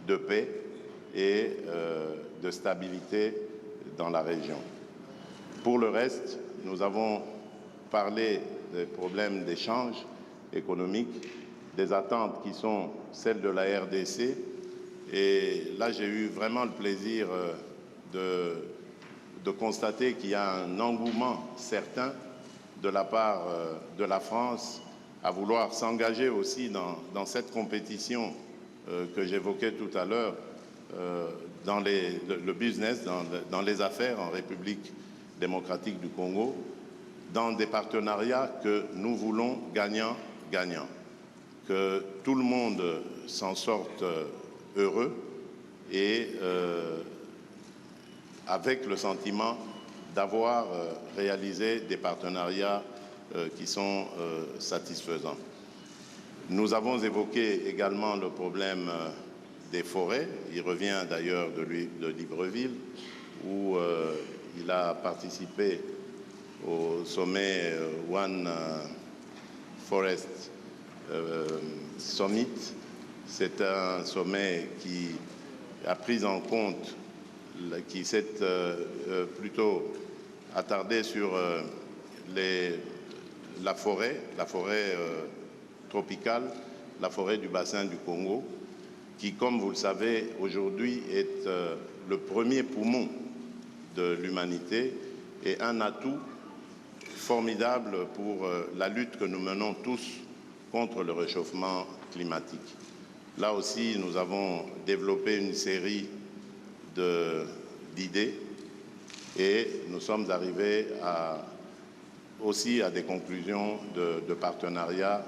de paix et de stabilité dans la région. Pour le reste, nous avons parlé des problèmes d'échange économique, des attentes qui sont celles de la RDC. Et là, j'ai eu vraiment le plaisir de constater qu'il y a un engouement certain de la part de la France à vouloir s'engager aussi dans cette compétition que j'évoquais tout à l'heure, dans le business, dans les affaires en République démocratique du Congo, dans des partenariats que nous voulons gagnant-gagnant, que tout le monde s'en sorte heureux et avec le sentiment d'avoir réalisé des partenariats qui sont satisfaisants. Nous avons évoqué également le problème des forêts. Il revient d'ailleurs de Libreville, où il a participé au sommet One Forest Summit. C'est un sommet qui a pris en compte, qui s'est plutôt attardé sur la forêt tropicale, la forêt du bassin du Congo, qui, comme vous le savez, aujourd'hui est le premier poumon de l'humanité et un atout formidable pour la lutte que nous menons tous contre le réchauffement climatique. Là aussi, nous avons développé une série d'idées et nous sommes arrivés aussi à des conclusions de partenariat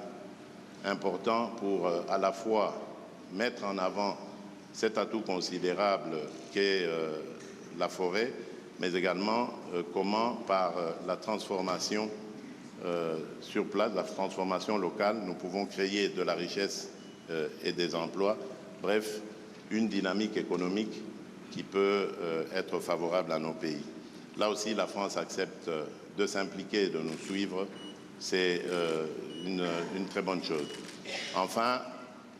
importants pour à la fois mettre en avant cet atout considérable qu'est la forêt, mais également comment, par la transformation sur place, la transformation locale, nous pouvons créer de la richesse et des emplois. Bref, une dynamique économique qui peut être favorable à nos pays. Là aussi, la France accepte de s'impliquer, de nous suivre. C'est une très bonne chose. Enfin,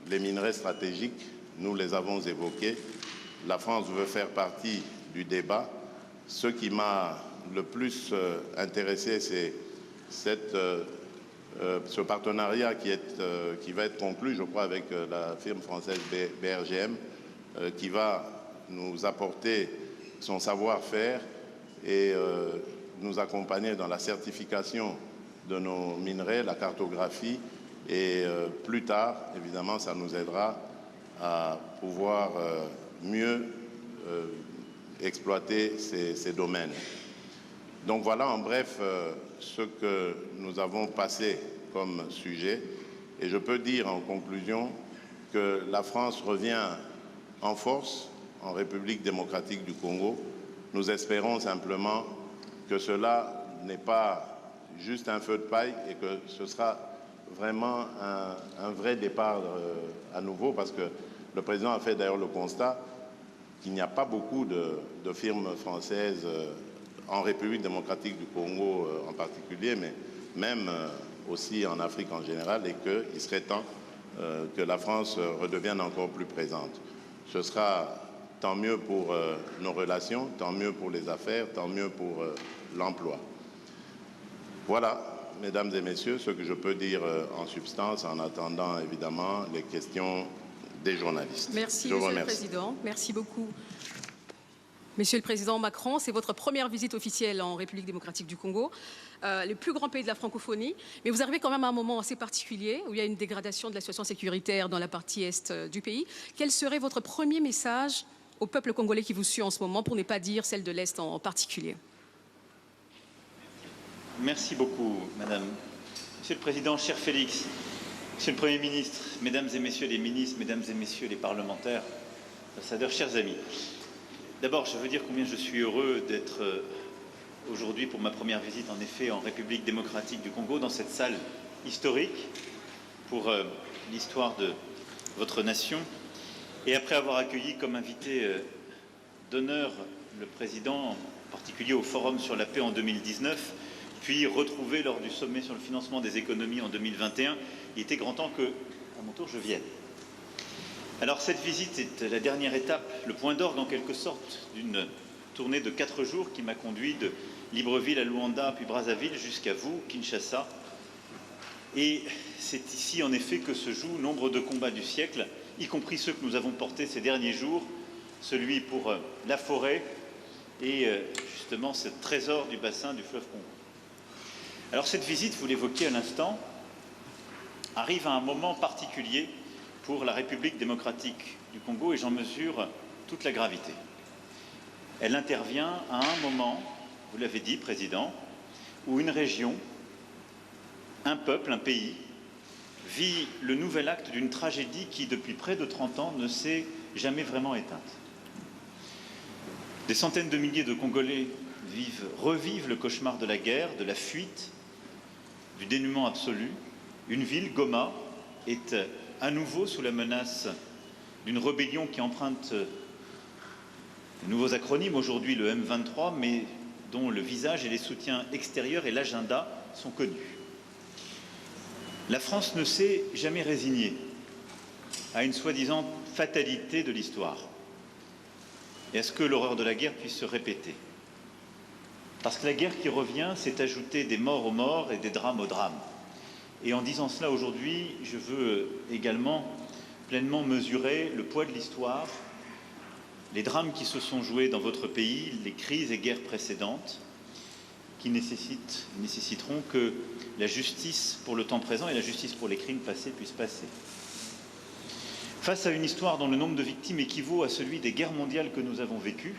les minerais stratégiques, nous les avons évoqués. La France veut faire partie du débat. Ce qui m'a le plus intéressé, c'est ce partenariat qui va être conclu, je crois, avec la firme française BRGM, qui va nous apporter son savoir-faire et nous accompagner dans la certification de nos minerais, la cartographie, et plus tard, évidemment, ça nous aidera à pouvoir mieux exploiter ces domaines. Donc voilà en bref ce que nous avons passé comme sujet. Et je peux dire en conclusion que la France revient en force en République démocratique du Congo. Nous espérons simplement que cela n'est pas juste un feu de paille et que ce sera vraiment un vrai départ à nouveau, parce que le président a fait d'ailleurs le constat qu'il n'y a pas beaucoup de firmes françaises en République démocratique du Congo en particulier, mais même aussi en Afrique en général, et qu'il serait temps que la France redevienne encore plus présente. Ce sera tant mieux pour nos relations, tant mieux pour les affaires, tant mieux pour l'emploi. Voilà, mesdames et messieurs, ce que je peux dire en substance, en attendant évidemment les questions des journalistes. Merci, Monsieur le Président. Merci beaucoup. Monsieur le Président Macron, c'est votre première visite officielle en République démocratique du Congo, le plus grand pays de la francophonie. Mais vous arrivez quand même à un moment assez particulier où il y a une dégradation de la situation sécuritaire dans la partie est du pays. Quel serait votre premier message au peuple congolais qui vous suit en ce moment, pour ne pas dire celle de l'Est en particulier? Merci beaucoup, Madame. Monsieur le Président, cher Félix, Monsieur le Premier ministre, Mesdames et Messieurs les ministres, Mesdames et Messieurs les parlementaires, ambassadeurs, chers amis, d'abord je veux dire combien je suis heureux d'être aujourd'hui pour ma première visite en effet en République démocratique du Congo, dans cette salle historique pour l'histoire de votre nation. Et après avoir accueilli comme invité d'honneur le président, en particulier au Forum sur la paix en 2019, puis retrouvé lors du sommet sur le financement des économies en 2021, il était grand temps que, à mon tour, je vienne. Alors cette visite est la dernière étape, le point d'orgue en quelque sorte d'une tournée de 4 jours qui m'a conduit de Libreville à Luanda puis Brazzaville jusqu'à vous, Kinshasa. Et c'est ici en effet que se jouent nombre de combats du siècle, y compris ceux que nous avons portés ces derniers jours, celui pour la forêt et justement ce trésor du bassin du fleuve Congo. Alors cette visite, vous l'évoquiez à l'instant, arrive à un moment particulier pour la République démocratique du Congo et j'en mesure toute la gravité. Elle intervient à un moment, vous l'avez dit, Président, où une région, un peuple, un pays, vit le nouvel acte d'une tragédie qui, depuis près de 30 ans, ne s'est jamais vraiment éteinte. Des centaines de milliers de Congolais revivent le cauchemar de la guerre, de la fuite, du dénuement absolu. Une ville, Goma, est à nouveau sous la menace d'une rébellion qui emprunte de nouveaux acronymes, aujourd'hui le M23, mais dont le visage et les soutiens extérieurs et l'agenda sont connus. La France ne s'est jamais résignée à une soi-disant fatalité de l'histoire et à ce que l'horreur de la guerre puisse se répéter. Parce que la guerre qui revient, c'est ajouter des morts aux morts et des drames aux drames. Et en disant cela aujourd'hui, je veux également pleinement mesurer le poids de l'histoire, les drames qui se sont joués dans votre pays, les crises et guerres précédentes, qui nécessiteront que la justice pour le temps présent et la justice pour les crimes passés puissent passer. Face à une histoire dont le nombre de victimes équivaut à celui des guerres mondiales que nous avons vécues,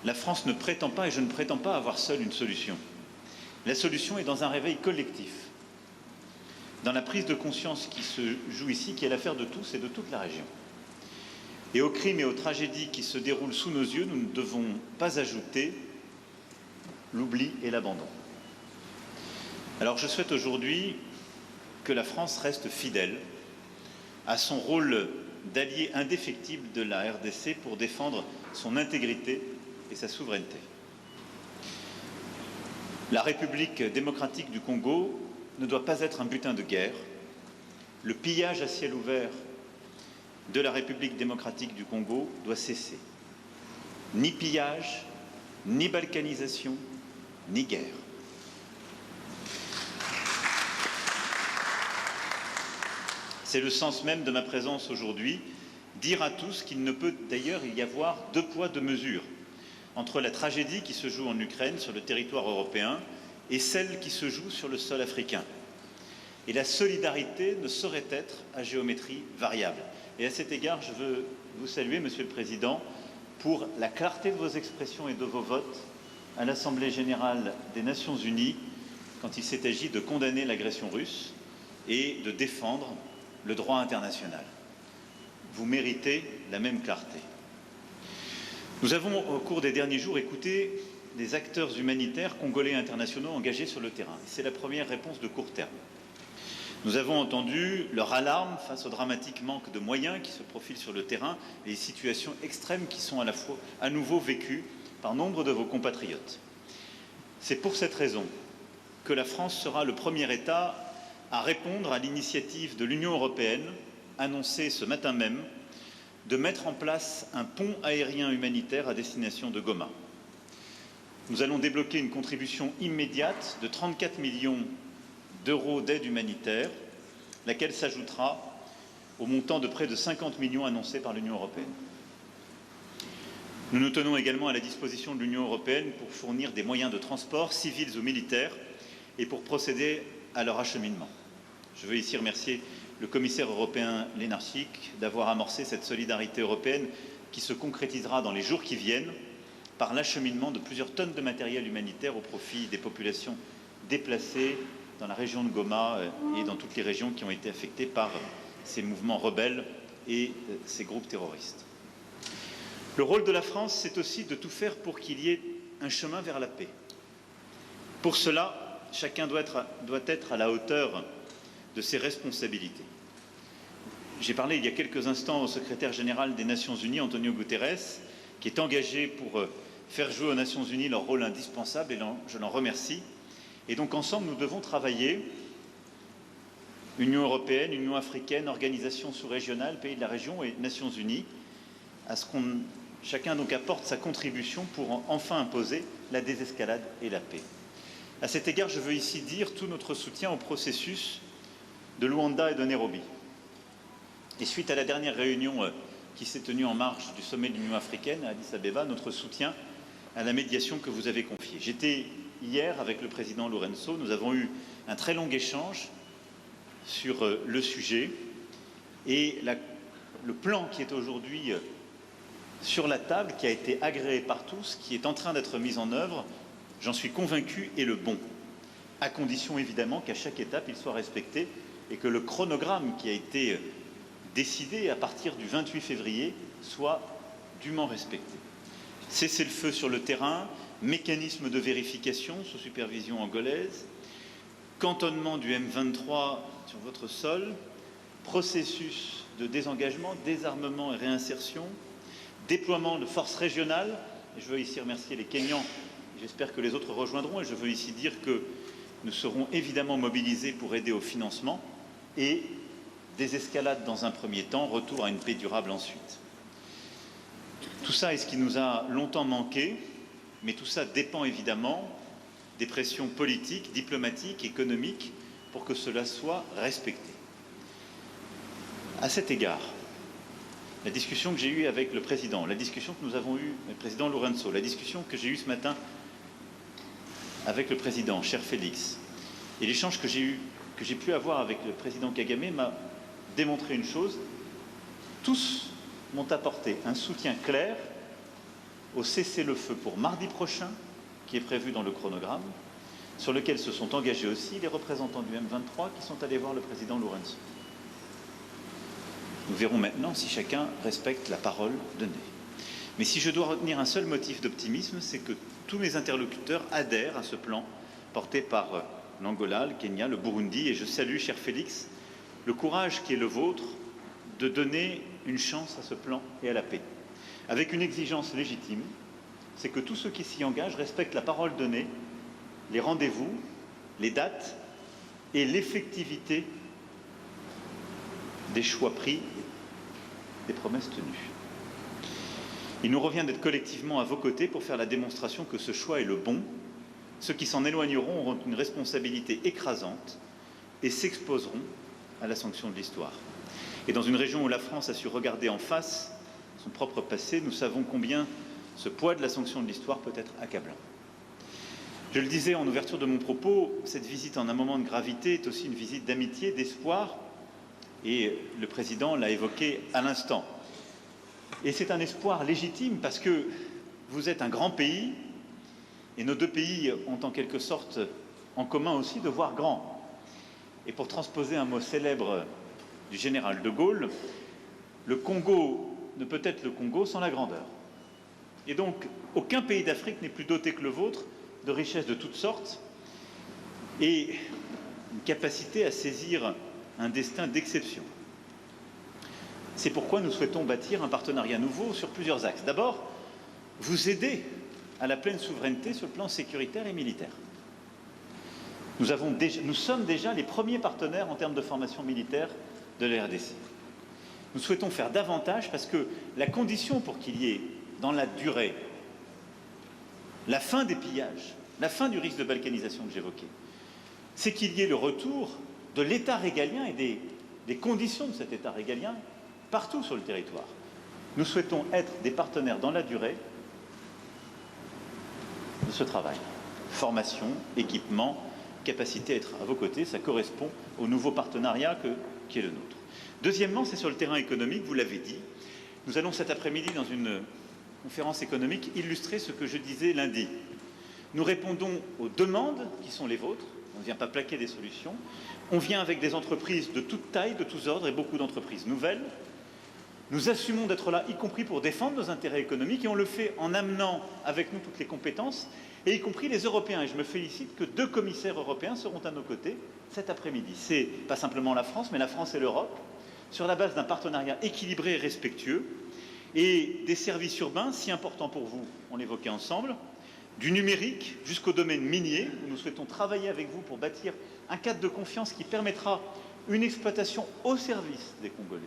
la France ne prétend pas, et je ne prétends pas avoir seule une solution. La solution est dans un réveil collectif, dans la prise de conscience qui se joue ici, qui est l'affaire de tous et de toute la région. Et aux crimes et aux tragédies qui se déroulent sous nos yeux, nous ne devons pas ajouter l'oubli et l'abandon. Alors je souhaite aujourd'hui que la France reste fidèle à son rôle d'allié indéfectible de la RDC pour défendre son intégrité et sa souveraineté. La République démocratique du Congo ne doit pas être un butin de guerre. Le pillage à ciel ouvert de la République démocratique du Congo doit cesser. Ni pillage, ni balkanisation, ni guerre. C'est le sens même de ma présence aujourd'hui, dire à tous qu'il ne peut d'ailleurs y avoir 2 poids 2 mesures entre la tragédie qui se joue en Ukraine, sur le territoire européen, et celle qui se joue sur le sol africain. Et la solidarité ne saurait être à géométrie variable. Et à cet égard, je veux vous saluer, Monsieur le Président, pour la clarté de vos expressions et de vos votes à l'Assemblée générale des Nations unies quand il s'est agi de condamner l'agression russe et de défendre le droit international. Vous méritez la même clarté. Nous avons, au cours des derniers jours, écouté des acteurs humanitaires congolais et internationaux engagés sur le terrain. C'est la première réponse de court terme. Nous avons entendu leur alarme face au dramatique manque de moyens qui se profilent sur le terrain et les situations extrêmes qui sont à nouveau vécues par nombre de vos compatriotes. C'est pour cette raison que la France sera le premier État à répondre à l'initiative de l'Union européenne, annoncée ce matin même, de mettre en place un pont aérien humanitaire à destination de Goma. Nous allons débloquer une contribution immédiate de 34 millions d'euros d'aide humanitaire, laquelle s'ajoutera au montant de près de 50 millions annoncé par l'Union européenne. Nous nous tenons également à la disposition de l'Union européenne pour fournir des moyens de transport, civils ou militaires, et pour procéder à leur acheminement. Je veux ici remercier le commissaire européen Lenarčič d'avoir amorcé cette solidarité européenne qui se concrétisera dans les jours qui viennent par l'acheminement de plusieurs tonnes de matériel humanitaire au profit des populations déplacées dans la région de Goma et dans toutes les régions qui ont été affectées par ces mouvements rebelles et ces groupes terroristes. Le rôle de la France, c'est aussi de tout faire pour qu'il y ait un chemin vers la paix. Pour cela, chacun doit être à la hauteur de ses responsabilités. J'ai parlé il y a quelques instants au secrétaire général des Nations Unies, Antonio Guterres, qui est engagé pour faire jouer aux Nations Unies leur rôle indispensable, et je l'en remercie. Et donc ensemble, nous devons travailler, Union européenne, Union africaine, organisations sous-régionales, pays de la région et Nations Unies, à ce qu'on chacun donc apporte sa contribution pour enfin imposer la désescalade et la paix. À cet égard, je veux ici dire tout notre soutien au processus de Luanda et de Nairobi. Et suite à la dernière réunion qui s'est tenue en marge du sommet de l'Union africaine à Addis Abeba, notre soutien à la médiation que vous avez confiée. J'étais hier avec le président Lourenço, nous avons eu un très long échange sur le sujet et le plan qui est aujourd'hui sur la table, qui a été agréé par tous, qui est en train d'être mis en œuvre, j'en suis convaincu, est le bon, à condition évidemment qu'à chaque étape il soit respecté et que le chronogramme qui a été décidé à partir du 28 février soit dûment respecté. Cessez-le-feu sur le terrain, mécanisme de vérification sous supervision angolaise, cantonnement du M23 sur votre sol, processus de désengagement, désarmement et réinsertion, déploiement de forces régionales. Et je veux ici remercier les Kenyans, j'espère que les autres rejoindront, et je veux ici dire que nous serons évidemment mobilisés pour aider au financement et désescalade dans un premier temps, retour à une paix durable ensuite. Tout ça est ce qui nous a longtemps manqué, mais tout ça dépend évidemment des pressions politiques, diplomatiques, économiques, pour que cela soit respecté. À cet égard, la discussion que j'ai eue avec le président, la discussion que nous avons eue avec le président Lourenço, la discussion que j'ai eue ce matin avec le président, cher Félix, et l'échange que j'ai pu avoir avec le président Kagame m'a démontré une chose: tous m'ont apporté un soutien clair au cessez-le-feu pour mardi prochain, qui est prévu dans le chronogramme, sur lequel se sont engagés aussi les représentants du M23 qui sont allés voir le président Lourenço. Nous verrons maintenant si chacun respecte la parole donnée. Mais si je dois retenir un seul motif d'optimisme, c'est que tous mes interlocuteurs adhèrent à ce plan porté par l'Angola, le Kenya, le Burundi, et je salue, cher Félix, le courage qui est le vôtre de donner une chance à ce plan et à la paix, avec une exigence légitime, c'est que tous ceux qui s'y engagent respectent la parole donnée, les rendez-vous, les dates et l'effectivité des choix pris, des promesses tenues. Il nous revient d'être collectivement à vos côtés pour faire la démonstration que ce choix est le bon. Ceux qui s'en éloigneront auront une responsabilité écrasante et s'exposeront à la sanction de l'histoire. Et dans une région où la France a su regarder en face son propre passé, nous savons combien ce poids de la sanction de l'histoire peut être accablant. Je le disais en ouverture de mon propos, cette visite en un moment de gravité est aussi une visite d'amitié, d'espoir, et le président l'a évoqué à l'instant. Et c'est un espoir légitime parce que vous êtes un grand pays et nos deux pays ont en quelque sorte en commun aussi de voir grand. Et pour transposer un mot célèbre du général de Gaulle, le Congo ne peut être le Congo sans la grandeur. Et donc, aucun pays d'Afrique n'est plus doté que le vôtre de richesses de toutes sortes et une capacité à saisir un destin d'exception. C'est pourquoi nous souhaitons bâtir un partenariat nouveau sur plusieurs axes. D'abord, vous aider à la pleine souveraineté sur le plan sécuritaire et militaire. Nous sommes déjà les premiers partenaires en termes de formation militaire de la RDC. Nous souhaitons faire davantage parce que la condition pour qu'il y ait dans la durée la fin des pillages, la fin du risque de balkanisation que j'évoquais, c'est qu'il y ait le retour de l'État régalien et des conditions de cet État régalien partout sur le territoire. Nous souhaitons être des partenaires dans la durée de ce travail. Formation, équipement, capacité à être à vos côtés, ça correspond au nouveau partenariat qui est le nôtre. Deuxièmement, c'est sur le terrain économique, vous l'avez dit. Nous allons cet après-midi, dans une conférence économique, illustrer ce que je disais lundi. Nous répondons aux demandes qui sont les vôtres, On ne vient pas plaquer des solutions. On vient avec des entreprises de toute taille, de tous ordres et beaucoup d'entreprises nouvelles. Nous assumons d'être là, y compris pour défendre nos intérêts économiques, et on le fait en amenant avec nous toutes les compétences, et y compris les Européens. Et je me félicite que 2 commissaires européens seront à nos côtés cet après-midi. C'est pas simplement la France, mais la France et l'Europe, sur la base d'un partenariat équilibré et respectueux, et des services urbains si importants pour vous, on l'évoquait ensemble, du numérique jusqu'au domaine minier, où nous souhaitons travailler avec vous pour bâtir un cadre de confiance qui permettra une exploitation au service des Congolais,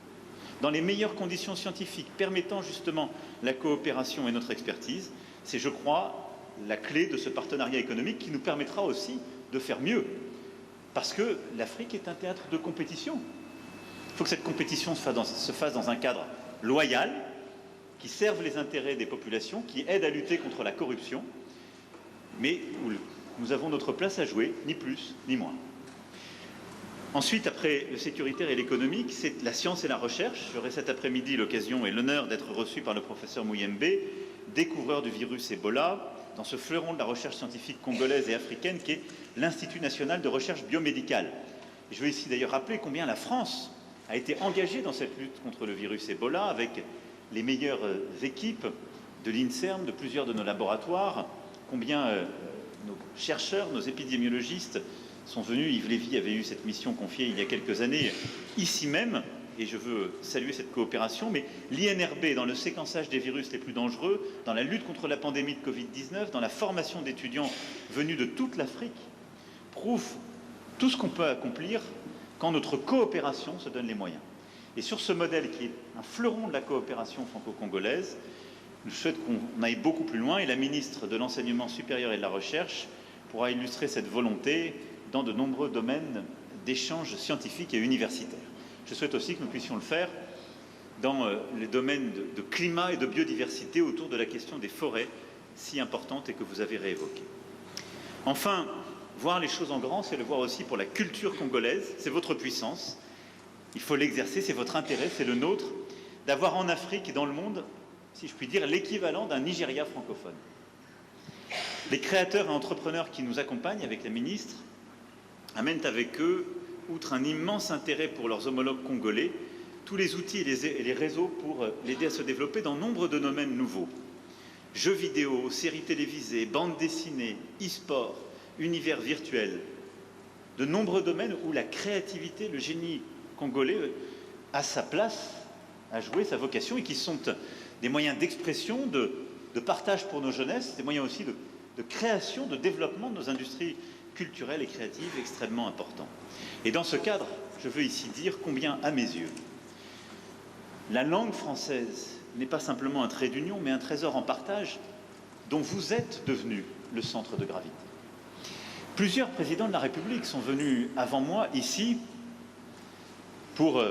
dans les meilleures conditions scientifiques, permettant justement la coopération et notre expertise. C'est, je crois, la clé de ce partenariat économique qui nous permettra aussi de faire mieux. Parce que l'Afrique est un théâtre de compétition. Il faut que cette compétition se fasse dans un cadre loyal, qui serve les intérêts des populations, qui aide à lutter contre la corruption, mais où nous avons notre place à jouer, ni plus ni moins. Ensuite, après le sécuritaire et l'économique, c'est la science et la recherche. J'aurai cet après-midi l'occasion et l'honneur d'être reçu par le professeur Mouyembe, découvreur du virus Ebola, dans ce fleuron de la recherche scientifique congolaise et africaine qui est l'Institut national de recherche biomédicale. Et je veux ici d'ailleurs rappeler combien la France a été engagée dans cette lutte contre le virus Ebola avec les meilleures équipes de l'INSERM, de plusieurs de nos laboratoires, combien nos chercheurs, nos épidémiologistes sont venus. Yves Lévy avait eu cette mission confiée il y a quelques années ici même, et je veux saluer cette coopération, mais l'INRB dans le séquençage des virus les plus dangereux, dans la lutte contre la pandémie de Covid-19, dans la formation d'étudiants venus de toute l'Afrique, prouve tout ce qu'on peut accomplir quand notre coopération se donne les moyens. Et sur ce modèle qui est un fleuron de la coopération franco-congolaise, je souhaite qu'on aille beaucoup plus loin, et la ministre de l'Enseignement supérieur et de la Recherche pourra illustrer cette volonté dans de nombreux domaines d'échanges scientifiques et universitaires. Je souhaite aussi que nous puissions le faire dans les domaines de climat et de biodiversité autour de la question des forêts, si importante et que vous avez réévoquée. Enfin, voir les choses en grand, c'est le voir aussi pour la culture congolaise, c'est votre puissance. Il faut l'exercer, c'est votre intérêt, c'est le nôtre, d'avoir en Afrique et dans le monde, si je puis dire, l'équivalent d'un Nigeria francophone. Les créateurs et entrepreneurs qui nous accompagnent avec la ministre amènent avec eux, outre un immense intérêt pour leurs homologues congolais, tous les outils et les réseaux pour l'aider à se développer dans nombre de domaines nouveaux. Jeux vidéo, séries télévisées, bandes dessinées, e-sport, univers virtuel. De nombreux domaines où la créativité, le génie congolais a sa place à jouer, sa vocation, et qui sont des moyens d'expression, de partage pour nos jeunesses, des moyens aussi de création, de développement de nos industries culturelles et créatives extrêmement importants. Et dans ce cadre, je veux ici dire combien, à mes yeux, la langue française n'est pas simplement un trait d'union, mais un trésor en partage dont vous êtes devenu le centre de gravité. Plusieurs présidents de la République sont venus avant moi ici pour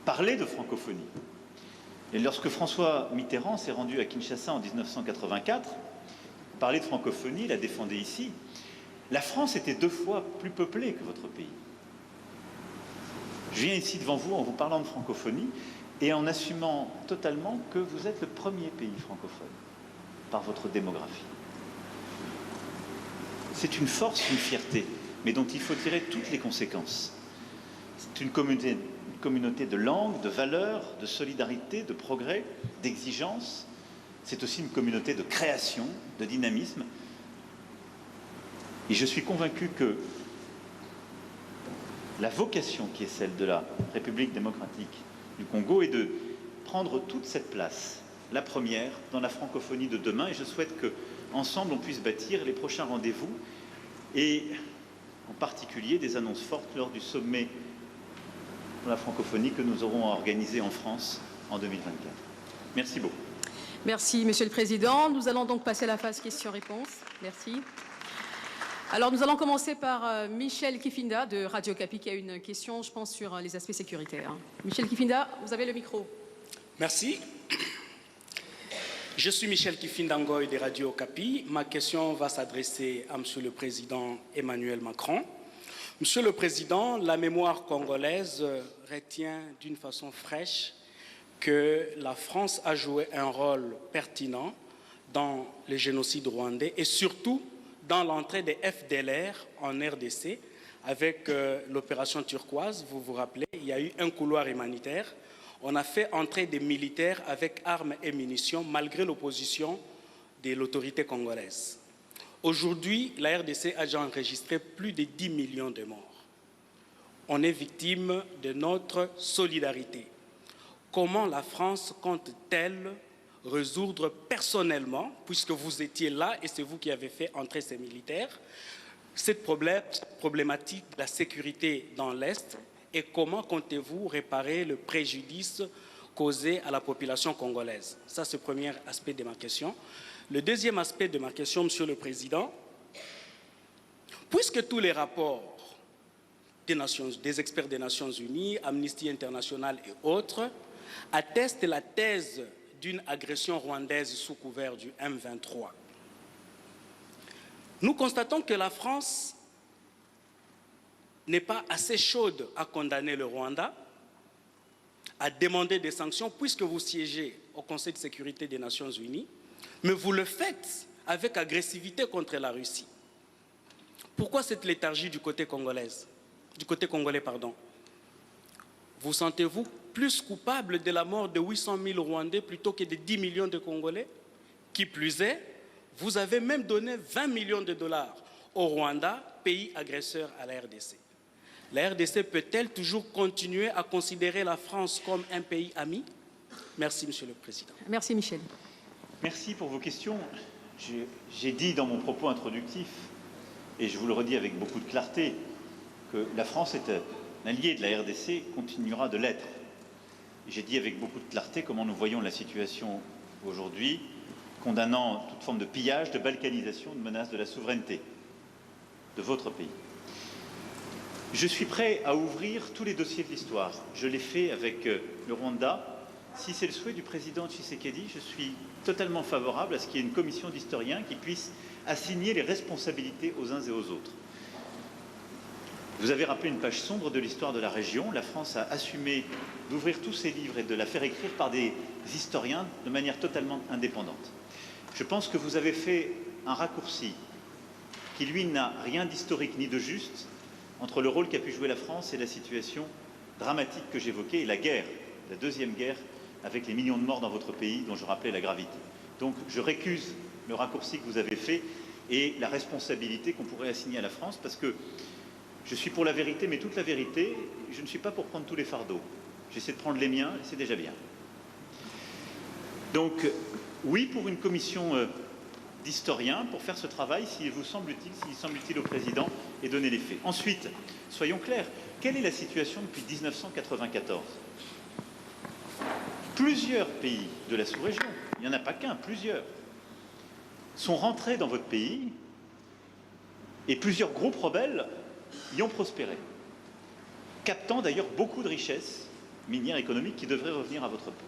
parler de francophonie. Et lorsque François Mitterrand s'est rendu à Kinshasa en 1984, parler de francophonie, la défendait ici, la France était 2 fois plus peuplée que votre pays. Je viens ici devant vous en vous parlant de francophonie et en assumant totalement que vous êtes le premier pays francophone par votre démographie. C'est une force, une fierté, mais dont il faut tirer toutes les conséquences. C'est une communauté de langues, de valeurs, de solidarité, de progrès, d'exigence. C'est aussi une communauté de création, de dynamisme. Et je suis convaincu que la vocation qui est celle de la République démocratique du Congo est de prendre toute cette place, la première, dans la francophonie de demain. Et je souhaite qu'ensemble, on puisse bâtir les prochains rendez-vous et en particulier des annonces fortes lors du sommet de la francophonie que nous aurons organisé en France en 2024. Merci beaucoup. Merci, Monsieur le Président. Nous allons donc passer à la phase questions-réponses. Merci. Alors, nous allons commencer par Michel Kifinda de Radio Kapi qui a une question, je pense, sur les aspects sécuritaires. Michel Kifinda, vous avez le micro. Merci. Je suis Michel Kifinda Ngoy de Radio Kapi. Ma question va s'adresser à Monsieur le Président Emmanuel Macron. Monsieur le Président, la mémoire congolaise retient d'une façon fraîche que la France a joué un rôle pertinent dans le génocide rwandais et surtout dans l'entrée des FDLR en RDC, avec l'opération turquoise, vous vous rappelez, il y a eu un couloir humanitaire. On a fait entrer des militaires avec armes et munitions malgré l'opposition de l'autorité congolaise. Aujourd'hui, la RDC a déjà enregistré plus de 10 millions de morts. On est victime de notre solidarité. Comment la France compte-t-elle résoudre personnellement, puisque vous étiez là et c'est vous qui avez fait entrer ces militaires, cette problématique de la sécurité dans l'Est, et comment comptez-vous réparer le préjudice causé à la population congolaise? Ça, c'est le premier aspect de ma question. Le deuxième aspect de ma question, Monsieur le Président, puisque tous les rapports des experts des Nations Unies, Amnesty International et autres, attestent la thèse d'une agression rwandaise sous couvert du M23, nous constatons que la France n'est pas assez chaude à condamner le Rwanda, à demander des sanctions, puisque vous siégez au Conseil de sécurité des Nations Unies, mais vous le faites avec agressivité contre la Russie. Pourquoi cette léthargie du côté congolais? Vous sentez-vous plus coupable de la mort de 800 000 Rwandais plutôt que de 10 millions de Congolais? Qui plus est, vous avez même donné 20 millions de dollars au Rwanda, pays agresseur à la RDC. La RDC peut-elle toujours continuer à considérer la France comme un pays ami? Merci, Monsieur le Président. Merci, Michel. Merci pour vos questions. J'ai dit dans mon propos introductif, et je vous le redis avec beaucoup de clarté, que la France est un allié de la RDC, continuera de l'être. J'ai dit avec beaucoup de clarté comment nous voyons la situation aujourd'hui, condamnant toute forme de pillage, de balkanisation, de menace de la souveraineté de votre pays. Je suis prêt à ouvrir tous les dossiers de l'histoire. Je l'ai fait avec le Rwanda. Si c'est le souhait du président Tshisekedi, je suis totalement favorable à ce qu'il y ait une commission d'historiens qui puisse assigner les responsabilités aux uns et aux autres. Vous avez rappelé une page sombre de l'histoire de la région. La France a assumé d'ouvrir tous ses livres et de la faire écrire par des historiens de manière totalement indépendante. Je pense que vous avez fait un raccourci qui, lui, n'a rien d'historique ni de juste entre le rôle qu'a pu jouer la France et la situation dramatique que j'évoquais, et la guerre, la deuxième guerre, avec les millions de morts dans votre pays, dont je rappelais la gravité. Donc je récuse le raccourci que vous avez fait et la responsabilité qu'on pourrait assigner à la France, parce que je suis pour la vérité, mais toute la vérité, je ne suis pas pour prendre tous les fardeaux. J'essaie de prendre les miens, et c'est déjà bien. Donc, oui, pour une commission d'historiens, pour faire ce travail, s'il vous semble utile, s'il semble utile au président, et donner les faits. Ensuite, soyons clairs, quelle est la situation depuis 1994 ? Plusieurs pays de la sous-région, il n'y en a pas qu'un, plusieurs, sont rentrés dans votre pays, et plusieurs groupes rebelles y ont prospéré, captant d'ailleurs beaucoup de richesses minières économiques qui devraient revenir à votre peuple.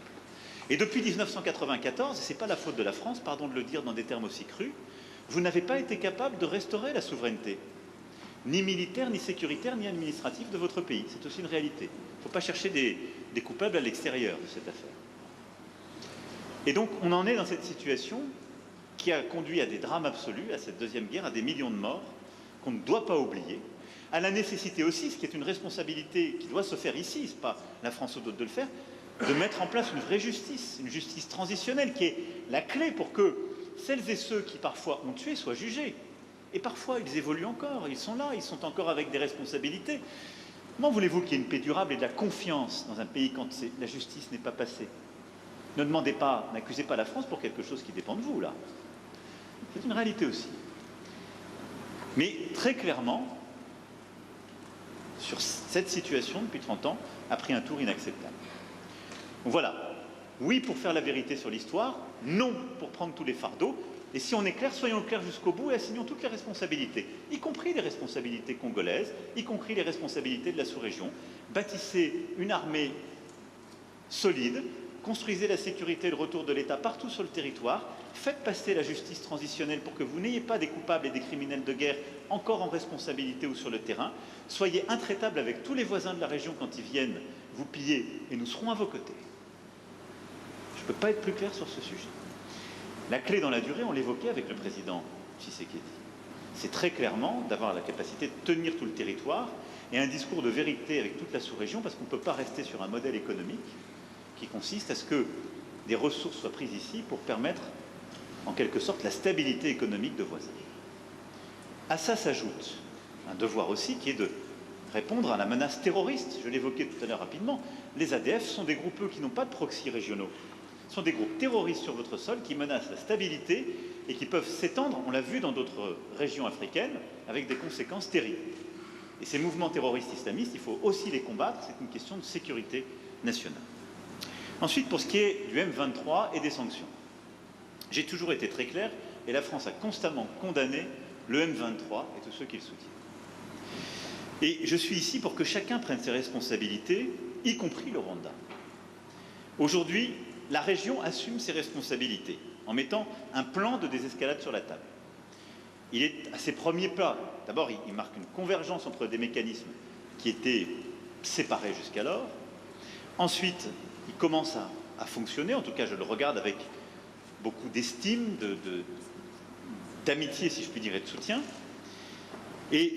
Et depuis 1994, et ce n'est pas la faute de la France, pardon de le dire dans des termes aussi crus, vous n'avez pas été capable de restaurer la souveraineté, ni militaire, ni sécuritaire, ni administrative de votre pays. C'est aussi une réalité. Il ne faut pas chercher des coupables à l'extérieur de cette affaire. Et donc, on en est dans cette situation qui a conduit à des drames absolus, à cette deuxième guerre, à des millions de morts, qu'on ne doit pas oublier, à la nécessité aussi, ce qui est une responsabilité qui doit se faire ici, ce n'est pas la France ou d'autres de le faire, de mettre en place une vraie justice, une justice transitionnelle qui est la clé pour que celles et ceux qui parfois ont tué soient jugés. Et parfois, ils évoluent encore, ils sont là, ils sont encore avec des responsabilités. Comment voulez-vous qu'il y ait une paix durable et de la confiance dans un pays quand la justice n'est pas passée? Ne demandez pas, n'accusez pas la France pour quelque chose qui dépend de vous, là. C'est une réalité aussi. Mais très clairement, sur cette situation, depuis 30 ans, a pris un tour inacceptable. Donc voilà, oui pour faire la vérité sur l'histoire, non pour prendre tous les fardeaux, et si on est clair, soyons clairs jusqu'au bout et assignons toutes les responsabilités, y compris les responsabilités congolaises, y compris les responsabilités de la sous-région. Bâtissez une armée solide, construisez la sécurité et le retour de l'État partout sur le territoire, faites passer la justice transitionnelle pour que vous n'ayez pas des coupables et des criminels de guerre encore en responsabilité ou sur le terrain, soyez intraitables avec tous les voisins de la région quand ils viennent vous piller et nous serons à vos côtés. Je ne peux pas être plus clair sur ce sujet. La clé dans la durée, on l'évoquait avec le président Tshisekedi. c'est très clairement d'avoir la capacité de tenir tout le territoire et un discours de vérité avec toute la sous-région, parce qu'on ne peut pas rester sur un modèle économique qui consiste à ce que des ressources soient prises ici pour permettre, en quelque sorte, la stabilité économique de voisins. À ça s'ajoute un devoir aussi qui est de répondre à la menace terroriste. Je l'évoquais tout à l'heure rapidement. Les ADF sont des groupes qui n'ont pas de proxy régionaux. Ce sont des groupes terroristes sur votre sol qui menacent la stabilité et qui peuvent s'étendre, on l'a vu dans d'autres régions africaines, avec des conséquences terribles. Et ces mouvements terroristes islamistes, il faut aussi les combattre, c'est une question de sécurité nationale. Ensuite, pour ce qui est du M23 et des sanctions, j'ai toujours été très clair, et la France a constamment condamné le M23 et tous ceux qui le soutiennent. Et je suis ici pour que chacun prenne ses responsabilités, y compris le Rwanda. Aujourd'hui, la région assume ses responsabilités en mettant un plan de désescalade sur la table. Il est à ses premiers pas. D'abord, il marque une convergence entre des mécanismes qui étaient séparés jusqu'alors. Ensuite, il commence à fonctionner. En tout cas, je le regarde avec beaucoup d'estime, d'amitié, si je puis dire, et de soutien. Et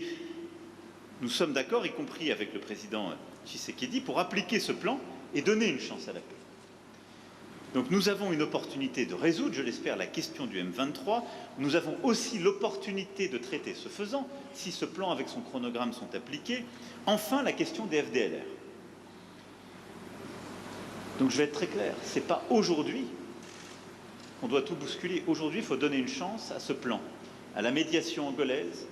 nous sommes d'accord, y compris avec le président Tshisekedi, pour appliquer ce plan et donner une chance à la paix. Donc nous avons une opportunité de résoudre, je l'espère, la question du M23. Nous avons aussi l'opportunité de traiter, ce faisant, si ce plan avec son chronogramme sont appliqués, enfin la question des FDLR. Donc je vais être très clair, ce n'est pas aujourd'hui qu'on doit tout bousculer. Aujourd'hui, il faut donner une chance à ce plan, à la médiation angolaise,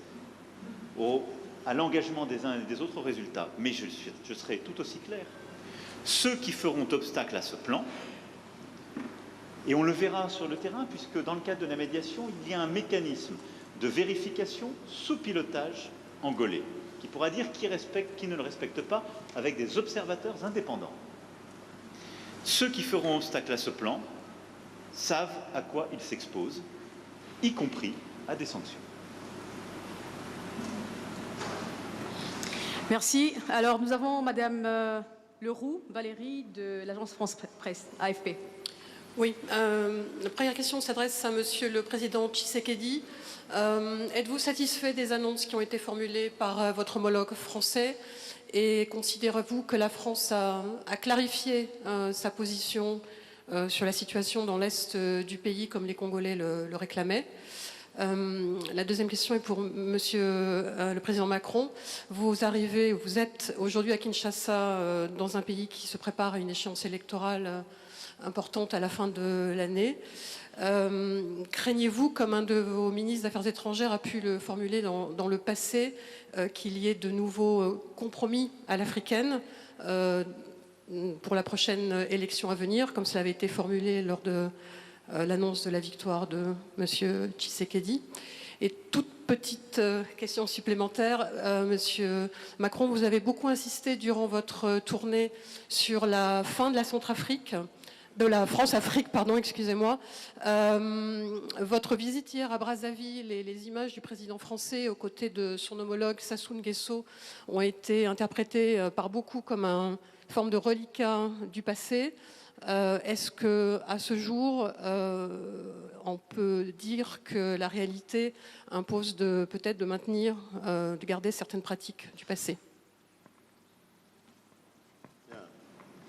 à l'engagement des uns et des autres résultats. Mais je serai tout aussi clair. Ceux qui feront obstacle à ce plan, et on le verra sur le terrain, puisque dans le cadre de la médiation, il y a un mécanisme de vérification sous pilotage angolais, qui pourra dire qui respecte, qui ne le respecte pas, avec des observateurs indépendants. Ceux qui feront obstacle à ce plan savent à quoi ils s'exposent, y compris à des sanctions. Merci. Alors, nous avons Madame Leroux, Valérie, de l'agence France Presse, AFP. Oui, la première question s'adresse à Monsieur le Président Tshisekedi. Êtes-vous satisfait des annonces qui ont été formulées par votre homologue français et considérez-vous que la France a clarifié sa position sur la situation dans l'Est du pays comme les Congolais le réclamaient? La deuxième question est pour Monsieur le Président Macron. Vous êtes aujourd'hui à Kinshasa dans un pays qui se prépare à une échéance électorale importante à la fin de l'année. Craignez-vous, comme un de vos ministres des Affaires étrangères a pu le formuler dans le passé, qu'il y ait de nouveaux compromis à l'africaine pour la prochaine élection à venir, comme cela avait été formulé lors de l'annonce de la victoire de M. Tshisekedi? Et toute petite question supplémentaire, Monsieur Macron, vous avez beaucoup insisté durant votre tournée sur la fin de la Centrafrique, de la France-Afrique, pardon, excusez-moi. Votre visite hier à Brazzaville et les images du président français aux côtés de son homologue Sassou Nguesso ont été interprétées par beaucoup comme une forme de reliquat du passé. Est-ce qu'à ce jour, on peut dire que la réalité impose peut-être de maintenir, de garder certaines pratiques du passé?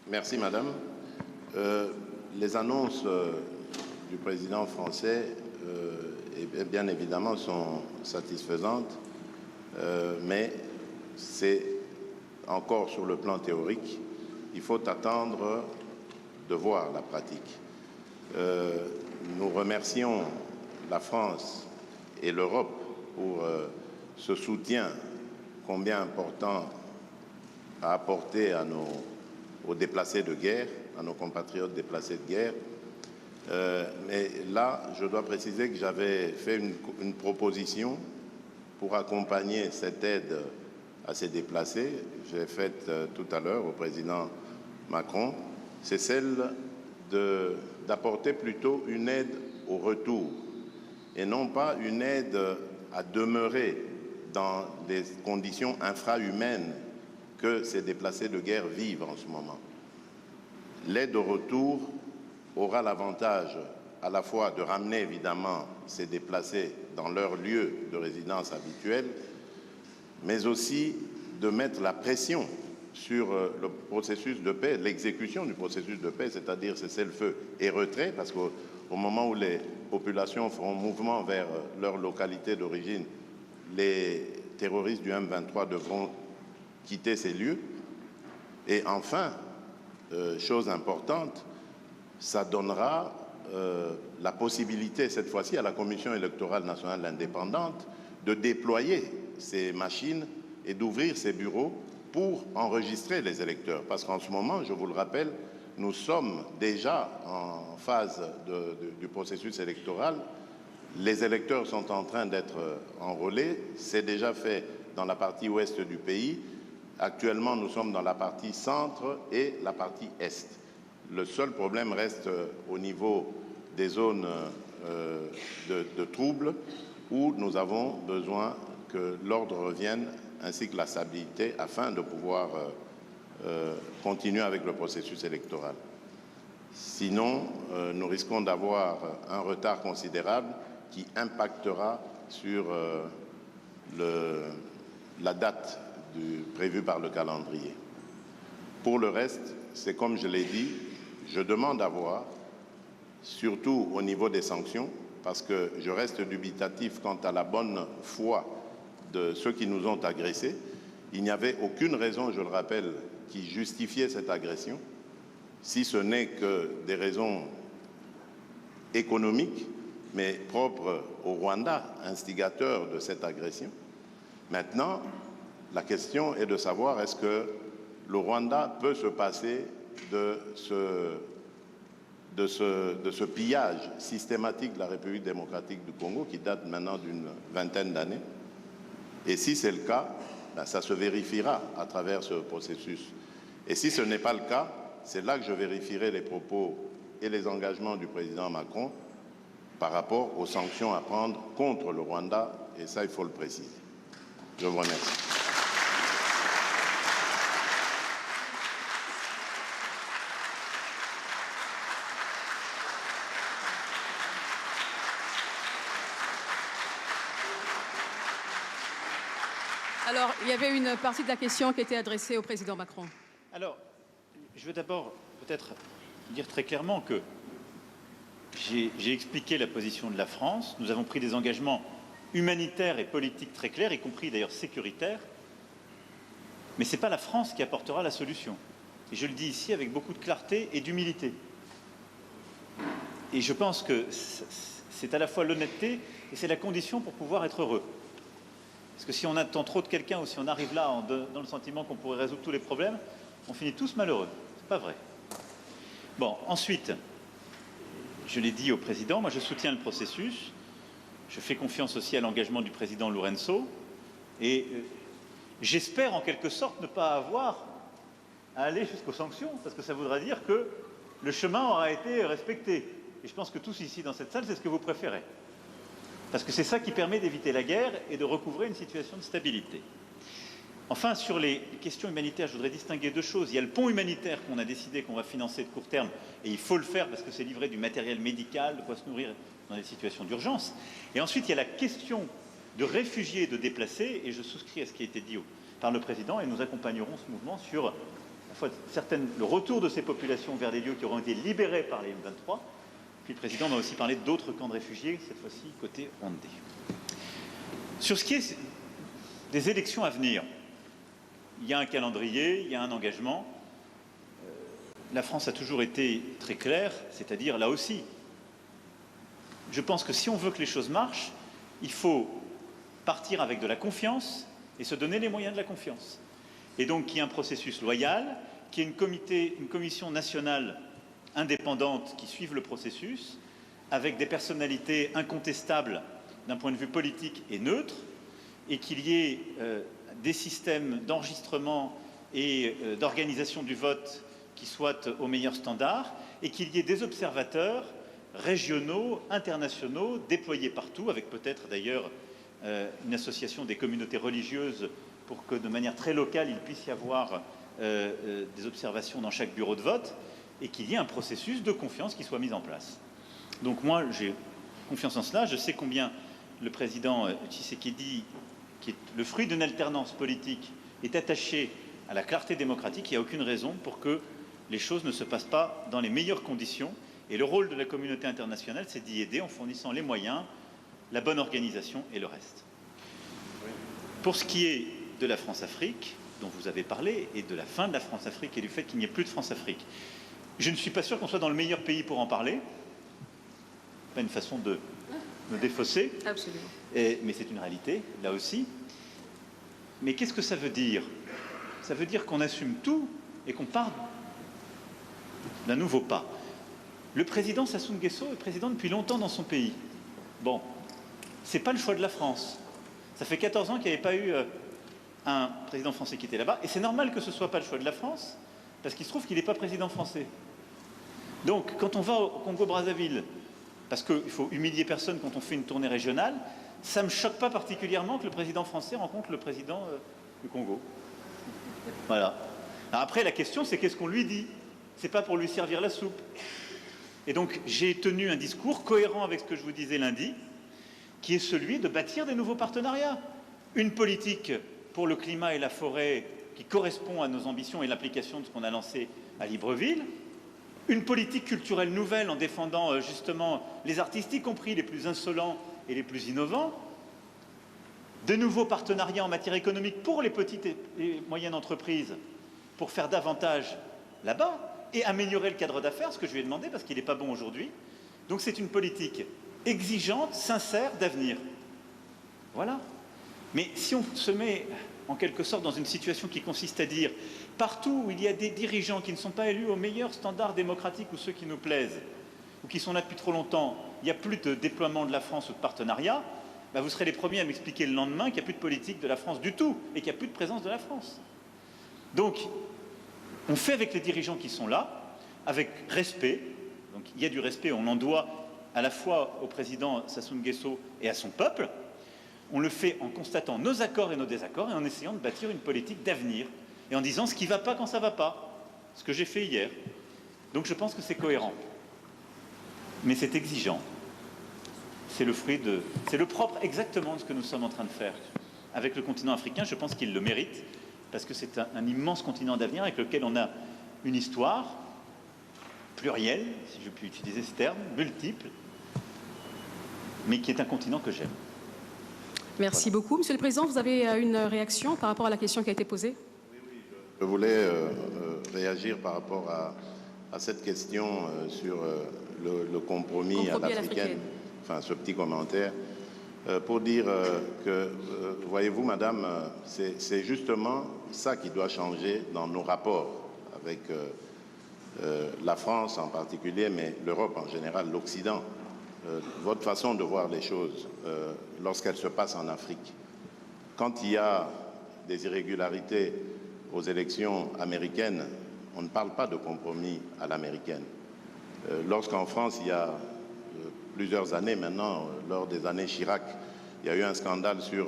Merci, Madame. Les annonces du président français, bien évidemment, sont satisfaisantes, mais c'est encore sur le plan théorique. Il faut attendre de voir la pratique. Nous remercions la France et l'Europe pour ce soutien combien important à apporter aux déplacés de guerre, à nos compatriotes déplacés de guerre. Mais là, je dois préciser que j'avais fait une proposition pour accompagner cette aide à ces déplacés. J'ai faite tout à l'heure au président Macron. C'est celle d'apporter plutôt une aide au retour et non pas une aide à demeurer dans les conditions infrahumaines que ces déplacés de guerre vivent en ce moment. L'aide au retour aura l'avantage à la fois de ramener évidemment ces déplacés dans leur lieu de résidence habituel, mais aussi de mettre la pression sur le processus de paix, l'exécution du processus de paix, c'est-à-dire cessez-le-feu et retrait, parce qu'au moment où les populations feront mouvement vers leur localité d'origine, les terroristes du M23 devront quitter ces lieux. Et enfin, chose importante, ça donnera la possibilité, cette fois-ci, à la Commission électorale nationale indépendante de déployer ces machines et d'ouvrir ces bureaux pour enregistrer les électeurs. Parce qu'en ce moment, je vous le rappelle, nous sommes déjà en phase du processus électoral. Les électeurs sont en train d'être enrôlés. C'est déjà fait dans la partie ouest du pays. Actuellement, nous sommes dans la partie centre et la partie est. Le seul problème reste au niveau des zones de troubles où nous avons besoin que l'ordre revienne ainsi que la stabilité afin de pouvoir continuer avec le processus électoral. Sinon, nous risquons d'avoir un retard considérable qui impactera sur la date prévue par le calendrier. Pour le reste, c'est comme je l'ai dit, je demande à voir, surtout au niveau des sanctions, parce que je reste dubitatif quant à la bonne foi de ceux qui nous ont agressés. Il n'y avait aucune raison, je le rappelle, qui justifiait cette agression, si ce n'est que des raisons économiques, mais propres au Rwanda, instigateur de cette agression. Maintenant, la question est de savoir est-ce que le Rwanda peut se passer de ce pillage systématique de la République démocratique du Congo qui date maintenant d'une vingtaine d'années. Et si c'est le cas, ben ça se vérifiera à travers ce processus. Et si ce n'est pas le cas, c'est là que je vérifierai les propos et les engagements du président Macron par rapport aux sanctions à prendre contre le Rwanda, et ça, il faut le préciser. Je vous remercie. Alors, il y avait une partie de la question qui était adressée au président Macron. Alors, je veux d'abord peut-être dire très clairement que j'ai expliqué la position de la France. Nous avons pris des engagements humanitaires et politiques très clairs, y compris d'ailleurs sécuritaires. Mais ce n'est pas la France qui apportera la solution. Et je le dis ici avec beaucoup de clarté et d'humilité. Et je pense que c'est à la fois l'honnêteté et c'est la condition pour pouvoir être heureux. Parce que si on attend trop de quelqu'un ou si on arrive là dans le sentiment qu'on pourrait résoudre tous les problèmes, on finit tous malheureux. C'est pas vrai. Bon, ensuite, je l'ai dit au président, moi je soutiens le processus. Je fais confiance aussi à l'engagement du président Lourenço. Et j'espère en quelque sorte ne pas avoir à aller jusqu'aux sanctions, parce que ça voudra dire que le chemin aura été respecté. Et je pense que tous ici dans cette salle, c'est ce que vous préférez. Parce que c'est ça qui permet d'éviter la guerre et de recouvrer une situation de stabilité. Enfin, sur les questions humanitaires, je voudrais distinguer deux choses. Il y a le pont humanitaire qu'on a décidé qu'on va financer de court terme, et il faut le faire parce que c'est livrer du matériel médical, de quoi se nourrir dans des situations d'urgence. Et ensuite, il y a la question de réfugiés et de déplacés, et je souscris à ce qui a été dit par le président, et nous accompagnerons ce mouvement sur à la fois le retour de ces populations vers des lieux qui auront été libérés par les M23. Puis le président m'a aussi parlé d'autres camps de réfugiés, cette fois-ci côté Rwandais. Sur ce qui est des élections à venir, il y a un calendrier, il y a un engagement. La France a toujours été très claire, c'est-à-dire là aussi. Je pense que si on veut que les choses marchent, il faut partir avec de la confiance et se donner les moyens de la confiance. Et donc qu'il y ait un processus loyal, qu'il y ait une commission nationale indépendantes qui suivent le processus, avec des personnalités incontestables d'un point de vue politique et neutre, et qu'il y ait des systèmes d'enregistrement et d'organisation du vote qui soient aux meilleurs standards, et qu'il y ait des observateurs régionaux, internationaux, déployés partout, avec peut-être d'ailleurs une association des communautés religieuses pour que de manière très locale, il puisse y avoir des observations dans chaque bureau de vote, et qu'il y ait un processus de confiance qui soit mis en place. Donc moi, j'ai confiance en cela. Je sais combien le président Tshisekedi, qui est le fruit d'une alternance politique, est attaché à la clarté démocratique. Il n'y a aucune raison pour que les choses ne se passent pas dans les meilleures conditions. Et le rôle de la communauté internationale, c'est d'y aider en fournissant les moyens, la bonne organisation et le reste. Pour ce qui est de la France-Afrique, dont vous avez parlé, et de la fin de la France-Afrique et du fait qu'il n'y ait plus de France-Afrique, je ne suis pas sûr qu'on soit dans le meilleur pays pour en parler. Pas une façon de me défausser. Absolument. Mais c'est une réalité, là aussi. Mais qu'est-ce que ça veut dire? Ça veut dire qu'on assume tout et qu'on part d'un nouveau pas. Le président Sassou Nguesso est président depuis longtemps dans son pays. Bon, c'est pas le choix de la France. Ça fait 14 ans qu'il n'y avait pas eu un président français qui était là-bas. Et c'est normal que ce ne soit pas le choix de la France, parce qu'il se trouve qu'il n'est pas président français. Donc, quand on va au Congo-Brazzaville, parce qu'il faut humilier personne quand on fait une tournée régionale, ça ne me choque pas particulièrement que le président français rencontre le président du Congo. Voilà. Alors après, la question, c'est qu'est-ce qu'on lui dit? C'est pas pour lui servir la soupe. Et donc, j'ai tenu un discours cohérent avec ce que je vous disais lundi, qui est celui de bâtir des nouveaux partenariats. Une politique pour le climat et la forêt qui correspond à nos ambitions et l'application de ce qu'on a lancé à Libreville. Une politique culturelle nouvelle en défendant justement les artistes, y compris les plus insolents et les plus innovants. De nouveaux partenariats en matière économique pour les petites et moyennes entreprises, pour faire davantage là-bas et améliorer le cadre d'affaires, ce que je lui ai demandé parce qu'il n'est pas bon aujourd'hui. Donc c'est une politique exigeante, sincère, d'avenir. Voilà. Mais si on se met en quelque sorte dans une situation qui consiste à dire partout où il y a des dirigeants qui ne sont pas élus aux meilleurs standards démocratiques ou ceux qui nous plaisent, ou qui sont là depuis trop longtemps, il n'y a plus de déploiement de la France ou de partenariat, bah vous serez les premiers à m'expliquer le lendemain qu'il n'y a plus de politique de la France du tout et qu'il n'y a plus de présence de la France. Donc, on fait avec les dirigeants qui sont là, avec respect. Donc, il y a du respect, on en doit à la fois au président Sassou Nguesso et à son peuple. On le fait en constatant nos accords et nos désaccords et en essayant de bâtir une politique d'avenir et en disant ce qui ne va pas quand ça ne va pas, ce que j'ai fait hier. Donc je pense que c'est cohérent. Mais c'est exigeant. C'est le fruit de... C'est le propre exactement de ce que nous sommes en train de faire avec le continent africain. Je pense qu'il le mérite parce que c'est un immense continent d'avenir avec lequel on a une histoire plurielle, si je puis utiliser ce terme, multiple, mais qui est un continent que j'aime. Merci beaucoup. Monsieur le Président, vous avez une réaction par rapport à la question qui a été posée? Oui, je voulais réagir par rapport à cette question sur le compromis à l'africaine, enfin ce petit commentaire, pour dire que, voyez-vous, madame, c'est justement ça qui doit changer dans nos rapports avec la France en particulier, mais l'Europe en général, l'Occident. Votre façon de voir les choses lorsqu'elles se passent en Afrique. Quand il y a des irrégularités aux élections américaines, on ne parle pas de compromis à l'américaine. Lorsqu'en France, il y a plusieurs années maintenant, lors des années Chirac, il y a eu un scandale sur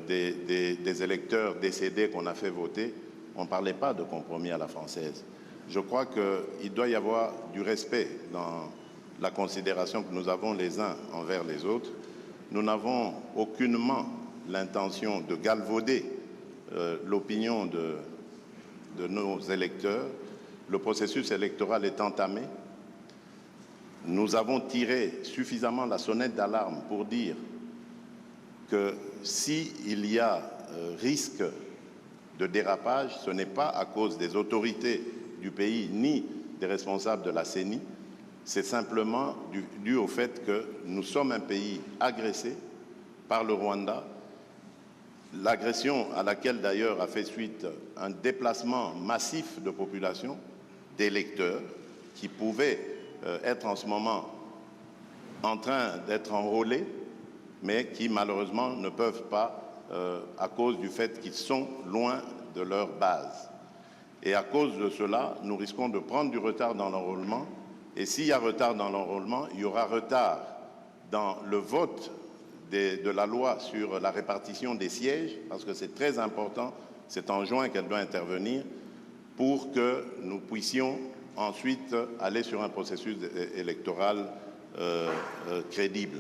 des électeurs décédés qu'on a fait voter, on ne parlait pas de compromis à la française. Je crois qu'il doit y avoir du respect dans la considération que nous avons les uns envers les autres. Nous n'avons aucunement l'intention de galvauder l'opinion de nos électeurs. Le processus électoral est entamé. Nous avons tiré suffisamment la sonnette d'alarme pour dire que s'il y a risque de dérapage, ce n'est pas à cause des autorités du pays ni des responsables de la CENI. C'est simplement dû au fait que nous sommes un pays agressé par le Rwanda, l'agression à laquelle d'ailleurs a fait suite un déplacement massif de population, d'électeurs, qui pouvaient être en ce moment en train d'être enrôlés, mais qui malheureusement ne peuvent pas à cause du fait qu'ils sont loin de leur base. Et à cause de cela, nous risquons de prendre du retard dans l'enrôlement. Et s'il y a retard dans l'enrôlement, il y aura retard dans le vote de la loi sur la répartition des sièges, parce que c'est très important, c'est en juin qu'elle doit intervenir, pour que nous puissions ensuite aller sur un processus électoral crédible.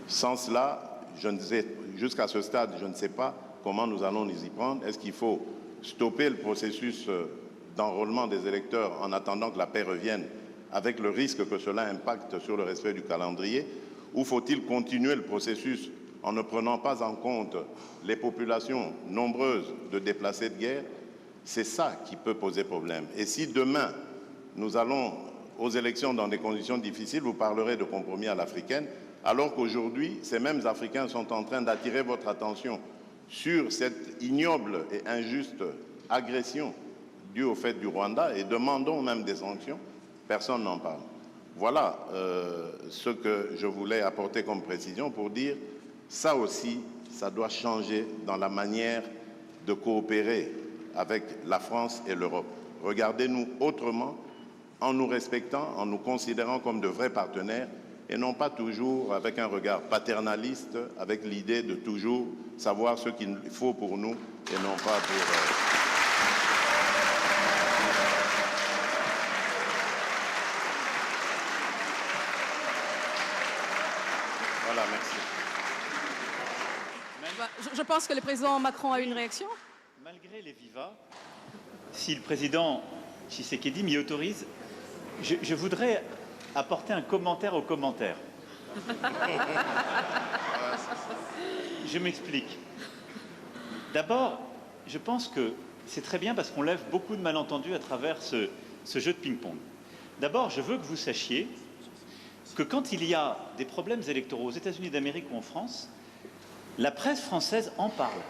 Sans cela, jusqu'à ce stade, je ne sais pas comment nous allons nous y prendre. Est-ce qu'il faut stopper le processus d'enrôlement des électeurs en attendant que la paix revienne, avec le risque que cela impacte sur le respect du calendrier, ou faut-il continuer le processus en ne prenant pas en compte les populations nombreuses de déplacés de guerre? C'est ça qui peut poser problème. Et si demain, nous allons aux élections dans des conditions difficiles, vous parlerez de compromis à l'africaine, alors qu'aujourd'hui, ces mêmes Africains sont en train d'attirer votre attention sur cette ignoble et injuste agression due au fait du Rwanda, et demandons même des sanctions. Personne n'en parle. Voilà ce que je voulais apporter comme précision pour dire, ça aussi, ça doit changer dans la manière de coopérer avec la France et l'Europe. Regardez-nous autrement, en nous respectant, en nous considérant comme de vrais partenaires, et non pas toujours avec un regard paternaliste, avec l'idée de toujours savoir ce qu'il faut pour nous et non pas pour... Voilà, merci. Je pense que le président Macron a une réaction. Malgré les vivas, si le président Tshisekedi m'y autorise, je voudrais apporter un commentaire au commentaire. Je m'explique. D'abord, je pense que c'est très bien parce qu'on lève beaucoup de malentendus à travers ce jeu de ping-pong. D'abord, je veux que vous sachiez que quand il y a des problèmes électoraux aux États-Unis d'Amérique ou en France, la presse française en parle.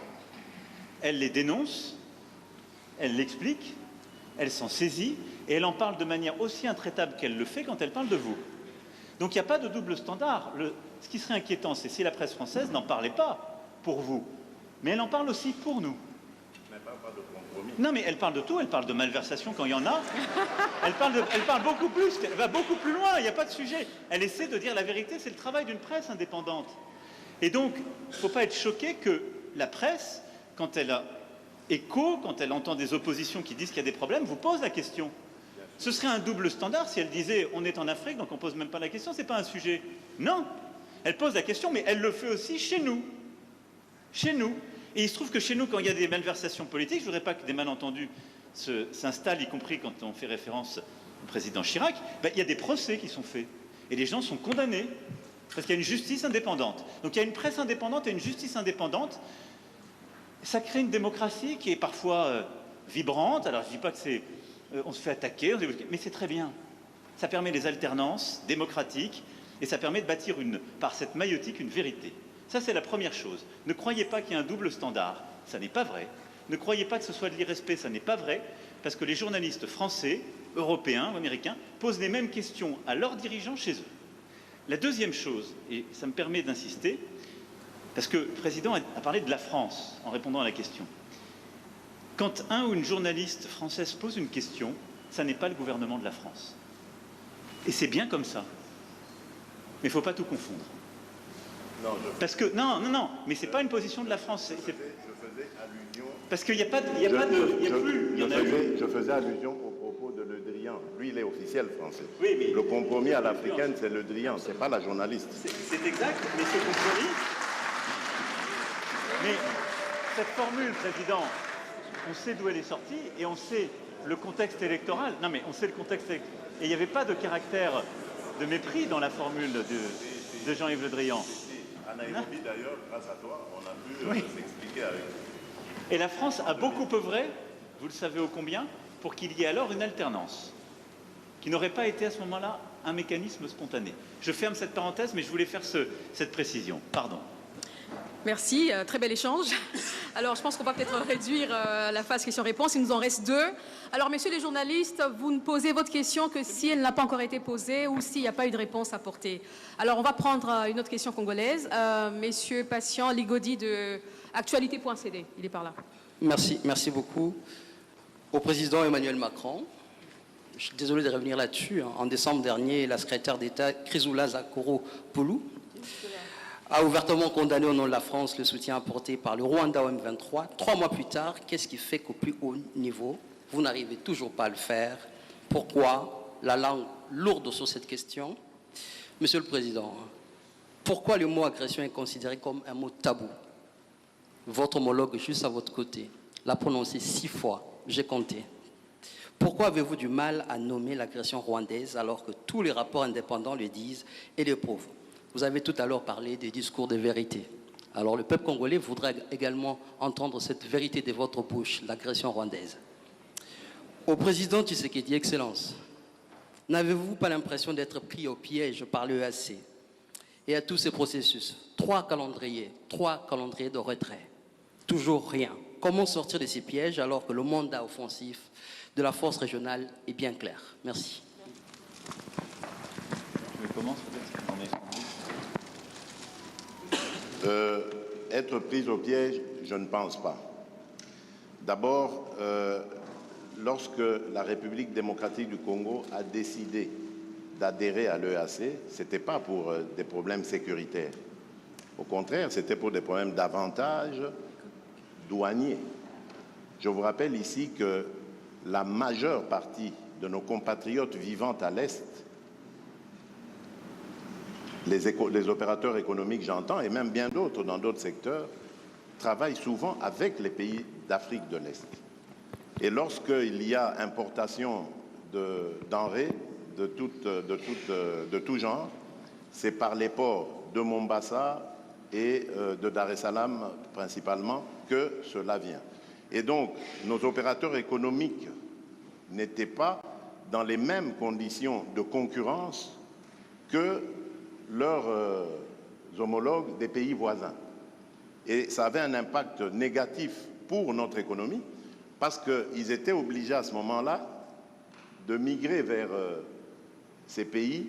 Elle les dénonce, elle l'explique, elle s'en saisit et elle en parle de manière aussi intraitable qu'elle le fait quand elle parle de vous. Donc il n'y a pas de double standard. Ce qui serait inquiétant, c'est si la presse française n'en parlait pas pour vous, mais elle en parle aussi pour nous. Mais pas de compromis. Non, mais elle parle de tout, elle parle de malversation quand il y en a. Elle parle beaucoup plus, elle va beaucoup plus loin, il n'y a pas de sujet. Elle essaie de dire la vérité, c'est le travail d'une presse indépendante. Et donc, il ne faut pas être choqué que la presse, quand elle a écho, quand elle entend des oppositions qui disent qu'il y a des problèmes, vous pose la question. Ce serait un double standard si elle disait on est en Afrique, donc on ne pose même pas la question, ce n'est pas un sujet. Non, elle pose la question, mais elle le fait aussi chez nous. Chez nous. Et il se trouve que chez nous, quand il y a des malversations politiques, je ne voudrais pas que des malentendus s'installent, y compris quand on fait référence au président Chirac, il y a des procès qui sont faits. Et les gens sont condamnés, parce qu'il y a une justice indépendante. Donc il y a une presse indépendante et une justice indépendante. Ça crée une démocratie qui est parfois vibrante. Alors je ne dis pas que c'est... on se fait attaquer, mais c'est très bien. Ça permet les alternances démocratiques et ça permet de bâtir par cette maïotique une vérité. Ça, c'est la première chose. Ne croyez pas qu'il y a un double standard. Ça n'est pas vrai. Ne croyez pas que ce soit de l'irrespect. Ça n'est pas vrai. Parce que les journalistes français, européens ou américains posent les mêmes questions à leurs dirigeants chez eux. La deuxième chose, et ça me permet d'insister, parce que le président a parlé de la France en répondant à la question. Quand un ou une journaliste française pose une question, ça n'est pas le gouvernement de la France. Et c'est bien comme ça. Mais il ne faut pas tout confondre. Non, parce que, non, mais ce n'est pas une position de la France. Je faisais allusion... Parce qu'il n'y a pas de... Je faisais allusion au propos de Le Drian. Lui, il est officiel français. Oui, mais le compromis à l'africaine, c'est Le Drian, ce n'est pas la journaliste. C'est exact, mais ce compromis... Mais cette formule, président, on sait d'où elle est sortie et on sait le contexte électoral. Non, mais on sait le contexte électoral. Et il n'y avait pas de caractère de mépris dans la formule de Jean-Yves Le Drian. À Nairobi, d'ailleurs, grâce à toi, on a pu s'expliquer avec. Et la France a beaucoup œuvré, vous le savez ô combien, pour qu'il y ait alors une alternance, qui n'aurait pas été à ce moment-là un mécanisme spontané. Je ferme cette parenthèse, mais je voulais faire cette précision. Pardon. Merci, très bel échange. Alors, je pense qu'on va peut-être réduire la phase questions-réponses. Il nous en reste 2. Alors, messieurs les journalistes, vous ne posez votre question que si elle n'a pas encore été posée ou s'il n'y a pas eu de réponse apportée. Alors, on va prendre une autre question congolaise. Monsieur Patient Ligodi de Actualité.cd, il est par là. Merci beaucoup. Au président Emmanuel Macron, je suis désolé de revenir là-dessus. En décembre dernier, la secrétaire d'État Chrysoula Zakoro-Poulou a ouvertement condamné au nom de la France le soutien apporté par le Rwanda au M23. 3 mois plus tard, qu'est-ce qui fait qu'au plus haut niveau, vous n'arrivez toujours pas à le faire? Pourquoi? La langue lourde sur cette question. Monsieur le Président, pourquoi le mot agression est considéré comme un mot tabou? Votre homologue juste à votre côté l'a prononcé 6 fois, j'ai compté. Pourquoi avez-vous du mal à nommer l'agression rwandaise alors que tous les rapports indépendants le disent et le prouvent? Vous avez tout à l'heure parlé des discours de vérité. Alors le peuple congolais voudrait également entendre cette vérité de votre bouche, l'agression rwandaise. Au président Tshisekedi, Excellence, n'avez-vous pas l'impression d'être pris au piège par l'EAC et à tous ces processus? 3 calendriers de retrait, toujours rien. Comment sortir de ces pièges alors que le mandat offensif de la force régionale est bien clair? Merci. Je commence Être prise au piège, je ne pense pas. D'abord, lorsque la République démocratique du Congo a décidé d'adhérer à l'EAC, ce n'était pas pour des problèmes sécuritaires. Au contraire, c'était pour des problèmes d'avantages douaniers. Je vous rappelle ici que la majeure partie de nos compatriotes vivant à l'Est, les opérateurs économiques, j'entends, et même bien d'autres dans d'autres secteurs, travaillent souvent avec les pays d'Afrique de l'Est. Et lorsqu'il y a importation de denrées de tout genre, c'est par les ports de Mombasa et de Dar es Salaam principalement que cela vient. Et donc, nos opérateurs économiques n'étaient pas dans les mêmes conditions de concurrence que leurs homologues des pays voisins. Et ça avait un impact négatif pour notre économie parce qu'ils étaient obligés à ce moment-là de migrer vers ces pays,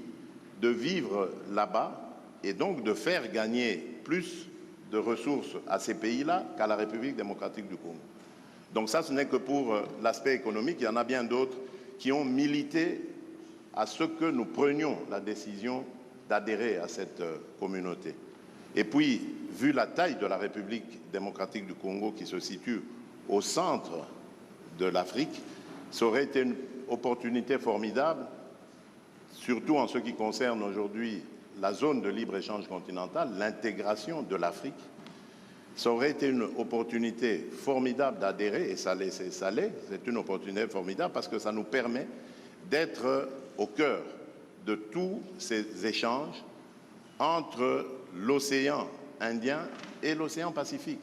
de vivre là-bas et donc de faire gagner plus de ressources à ces pays-là qu'à la République démocratique du Congo. Donc ça, ce n'est que pour l'aspect économique. Il y en a bien d'autres qui ont milité à ce que nous prenions la décision d'adhérer à cette communauté. Et puis, vu la taille de la République démocratique du Congo qui se situe au centre de l'Afrique, ça aurait été une opportunité formidable, surtout en ce qui concerne aujourd'hui la zone de libre-échange continental, l'intégration de l'Afrique. Ça aurait été une opportunité formidable d'adhérer, et ça l'est, c'est une opportunité formidable parce que ça nous permet d'être au cœur de tous ces échanges entre l'océan Indien et l'océan Pacifique.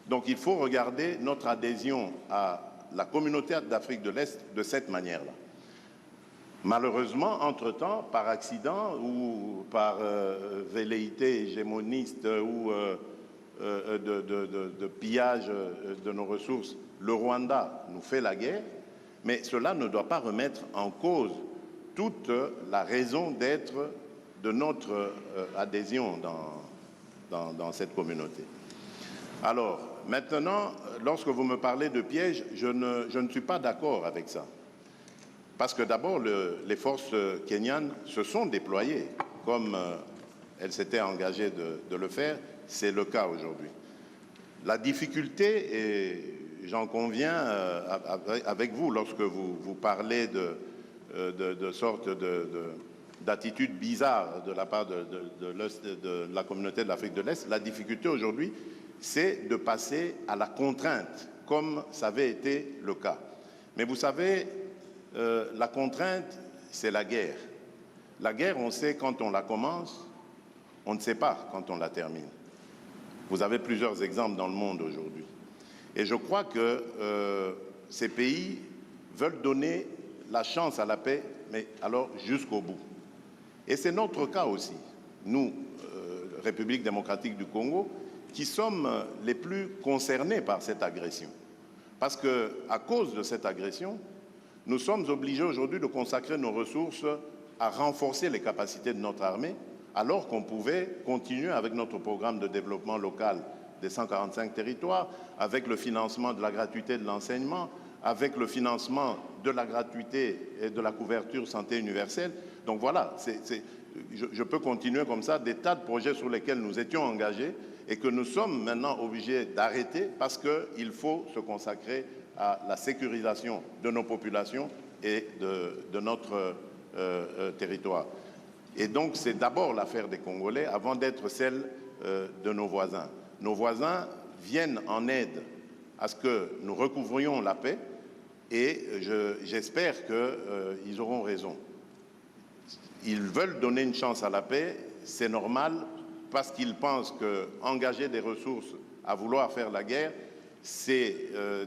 Donc il faut regarder notre adhésion à la communauté d'Afrique de l'Est de cette manière-là. Malheureusement, entre-temps, par accident ou par velléité hégémoniste ou de pillage de nos ressources, le Rwanda nous fait la guerre, mais cela ne doit pas remettre en cause toute la raison d'être de notre adhésion dans cette communauté. Alors, maintenant, lorsque vous me parlez de piège, je ne suis pas d'accord avec ça. Parce que d'abord, les forces kenyanes se sont déployées comme elles s'étaient engagées de le faire. C'est le cas aujourd'hui. La difficulté, et j'en conviens avec vous, lorsque vous parlez de sorte d'attitude bizarre de la part de la communauté de l'Afrique de l'Est, la difficulté aujourd'hui, c'est de passer à la contrainte, comme ça avait été le cas. Mais vous savez, la contrainte, c'est la guerre. La guerre, on sait quand on la commence, on ne sait pas quand on la termine. Vous avez plusieurs exemples dans le monde aujourd'hui. Et je crois que ces pays veulent donner la chance à la paix, mais alors jusqu'au bout. Et c'est notre cas aussi, nous, République démocratique du Congo, qui sommes les plus concernés par cette agression. Parce qu'à cause de cette agression, nous sommes obligés aujourd'hui de consacrer nos ressources à renforcer les capacités de notre armée, alors qu'on pouvait continuer avec notre programme de développement local des 145 territoires, avec le financement de la gratuité de l'enseignement, avec le financement de la gratuité et de la couverture santé universelle. Donc voilà, je peux continuer comme ça, des tas de projets sur lesquels nous étions engagés et que nous sommes maintenant obligés d'arrêter parce qu'il faut se consacrer à la sécurisation de nos populations et de notre territoire. Et donc, c'est d'abord l'affaire des Congolais avant d'être celle de nos voisins. Nos voisins viennent en aide à ce que nous recouvrions la paix et j'espère qu'ils auront raison. Ils veulent donner une chance à la paix, c'est normal, parce qu'ils pensent qu'engager des ressources à vouloir faire la guerre, c'est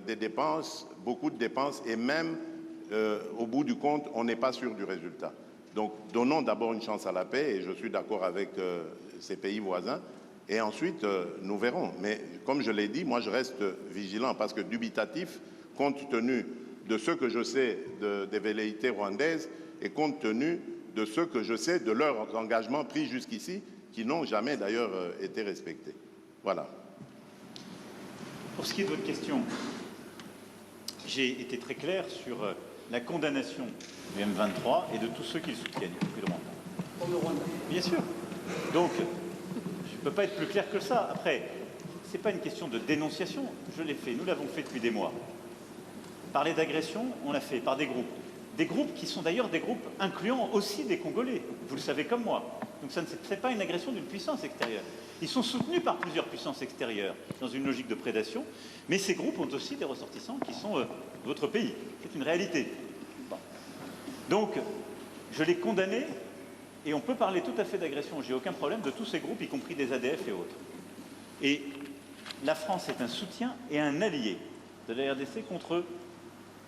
des dépenses, beaucoup de dépenses, et même au bout du compte, on n'est pas sûr du résultat. Donc donnons d'abord une chance à la paix, et je suis d'accord avec ces pays voisins, et ensuite nous verrons. Mais comme je l'ai dit, moi je reste vigilant, parce que dubitatif, compte tenu de ce que je sais des velléités rwandaises, et compte tenu de ce que je sais de leurs engagements pris jusqu'ici, qui n'ont jamais d'ailleurs été respectés. Voilà. Pour ce qui est de votre question, j'ai été très clair sur la condamnation du M23 et de tous ceux qui le soutiennent, y compris le Rwanda. Pour le Rwanda. Bien sûr. Donc, je ne peux pas être plus clair que ça. Après, ce n'est pas une question de dénonciation. Je l'ai fait, nous l'avons fait depuis des mois. Parler d'agression, on l'a fait par des groupes. Des groupes qui sont d'ailleurs des groupes incluant aussi des Congolais. Vous le savez comme moi. Donc ce n'est pas une agression d'une puissance extérieure. Ils sont soutenus par plusieurs puissances extérieures dans une logique de prédation. Mais ces groupes ont aussi des ressortissants qui sont de votre pays. C'est une réalité. Bon. Donc, je l'ai condamné et on peut parler tout à fait d'agression. J'ai aucun problème de tous ces groupes, y compris des ADF et autres. Et la France est un soutien et un allié de la RDC contre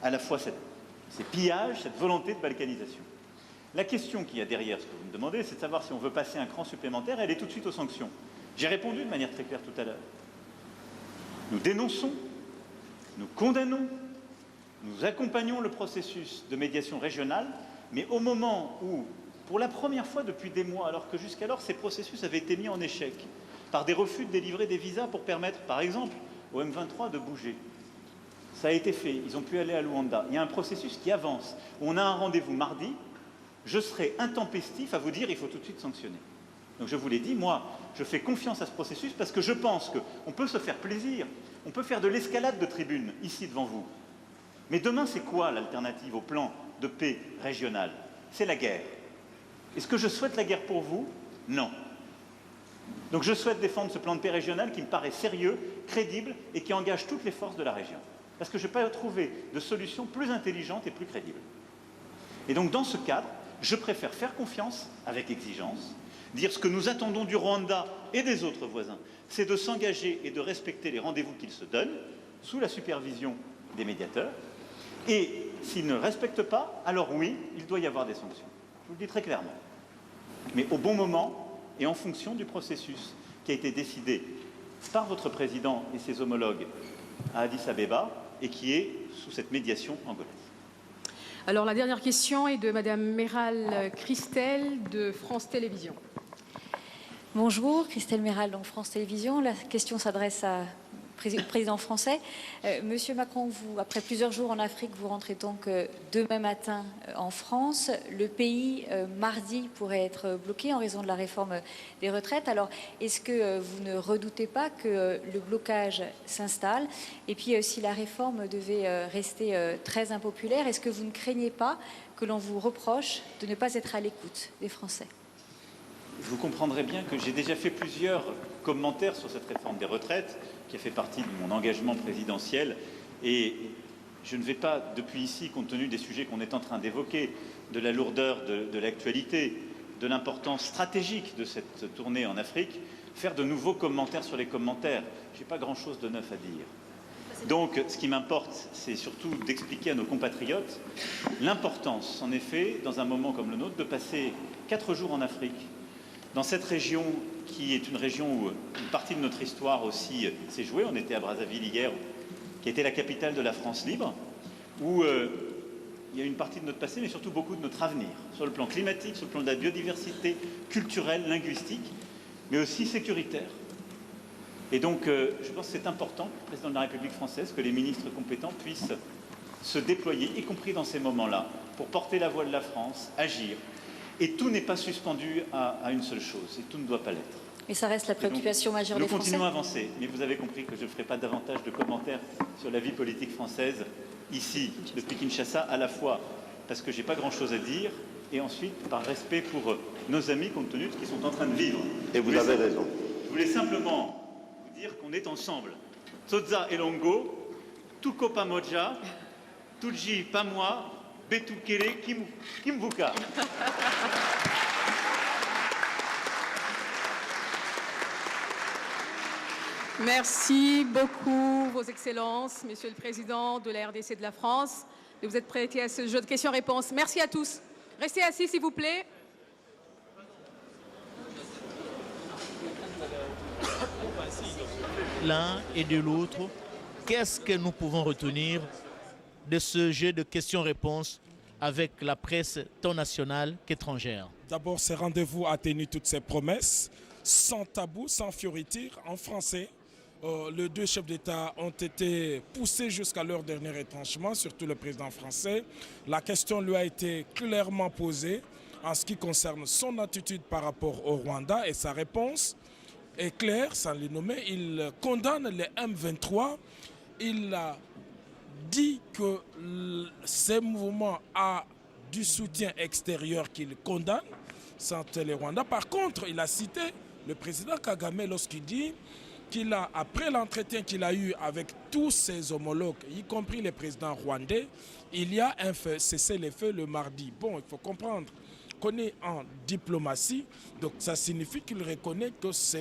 à la fois ces pillages, cette volonté de balkanisation. La question qu'il y a derrière ce que vous me demandez, c'est de savoir si on veut passer un cran supplémentaire, elle est tout de suite aux sanctions. J'ai répondu de manière très claire tout à l'heure. Nous dénonçons, nous condamnons, nous accompagnons le processus de médiation régionale, mais au moment où, pour la première fois depuis des mois, alors que jusqu'alors ces processus avaient été mis en échec par des refus de délivrer des visas pour permettre, par exemple, au M23 de bouger. Ça a été fait, ils ont pu aller à Luanda. Il y a un processus qui avance. On a un rendez-vous mardi, je serai intempestif à vous dire il faut tout de suite sanctionner. Donc je vous l'ai dit, moi, je fais confiance à ce processus parce que je pense qu'on peut se faire plaisir, on peut faire de l'escalade de tribune ici devant vous. Mais demain, c'est quoi l'alternative au plan de paix régional? C'est la guerre. Est-ce que je souhaite la guerre pour vous? Non. Donc je souhaite défendre ce plan de paix régional qui me paraît sérieux, crédible et qui engage toutes les forces de la région. Parce que je n'ai pas trouvé de solution plus intelligente et plus crédible. Et donc dans ce cadre, je préfère faire confiance avec exigence, dire ce que nous attendons du Rwanda et des autres voisins, c'est de s'engager et de respecter les rendez-vous qu'ils se donnent, sous la supervision des médiateurs. Et s'ils ne respectent pas, alors oui, il doit y avoir des sanctions. Je vous le dis très clairement. Mais au bon moment et en fonction du processus qui a été décidé par votre président et ses homologues à Addis Abeba et qui est sous cette médiation angolaise. Alors la dernière question est de Madame Méral Christelle de France Télévisions. Bonjour, Christelle Méral, donc France Télévisions. La question s'adresse au président français. Monsieur Macron, vous, après plusieurs jours en Afrique, vous rentrez donc demain matin en France. Le pays, mardi, pourrait être bloqué en raison de la réforme des retraites. Alors, est-ce que vous ne redoutez pas que le blocage s'installe? Et puis, si la réforme devait rester très impopulaire, est-ce que vous ne craignez pas que l'on vous reproche de ne pas être à l'écoute des Français? Vous comprendrez bien que j'ai déjà fait plusieurs commentaires sur cette réforme des retraites, qui a fait partie de mon engagement présidentiel. Et je ne vais pas, depuis ici, compte tenu des sujets qu'on est en train d'évoquer, de la lourdeur de l'actualité, de l'importance stratégique de cette tournée en Afrique, faire de nouveaux commentaires sur les commentaires. Je n'ai pas grand-chose de neuf à dire. Donc, ce qui m'importe, c'est surtout d'expliquer à nos compatriotes l'importance, en effet, dans un moment comme le nôtre, de passer 4 jours en Afrique, dans cette région qui est une région où une partie de notre histoire aussi s'est jouée. On était à Brazzaville hier, qui était la capitale de la France libre, où il y a une partie de notre passé, mais surtout beaucoup de notre avenir, sur le plan climatique, sur le plan de la biodiversité, culturelle, linguistique, mais aussi sécuritaire. Et donc, je pense que c'est important que le président de la République française, que les ministres compétents puissent se déployer, y compris dans ces moments-là, pour porter la voix de la France, agir. Et tout n'est pas suspendu à une seule chose, et tout ne doit pas l'être. Et ça reste la préoccupation majeure des Français. Nous continuons à avancer, mais vous avez compris que je ne ferai pas davantage de commentaires sur la vie politique française, ici, depuis Kinshasa, à la fois parce que je n'ai pas grand-chose à dire, et ensuite par respect pour nos amis compte tenu de ce qu'ils sont en train de vivre. Et vous avez raison. Je voulais simplement vous dire qu'on est ensemble. Tsotsa Elongo, Tuko Pamoja, Tuji Pamwa, Betukele Kimvuka. Merci beaucoup, Vos Excellences, Monsieur le Président de la RDC de la France, de vous être prêtés à ce jeu de questions-réponses. Merci à tous. Restez assis, s'il vous plaît. L'un et de l'autre, qu'est-ce que nous pouvons retenir de ce jeu de questions-réponses avec la presse tant nationale qu'étrangère? D'abord, ce rendez-vous a tenu toutes ses promesses, sans tabou, sans fioriture, en français. Les deux chefs d'État ont été poussés jusqu'à leur dernier retranchement, surtout le président français. La question lui a été clairement posée en ce qui concerne son attitude par rapport au Rwanda et sa réponse est claire, sans les nommer. Il condamne les M23. Il a dit que ces mouvements ont du soutien extérieur qu'il condamne, sans les Rwandais. Par contre, il a cité le président Kagame lorsqu'il dit qu'il a, après l'entretien qu'il a eu avec tous ses homologues, y compris les présidents rwandais, il y a un cessez-le-feu le mardi. Bon, il faut comprendre qu'on est en diplomatie, donc ça signifie qu'il reconnaît que ce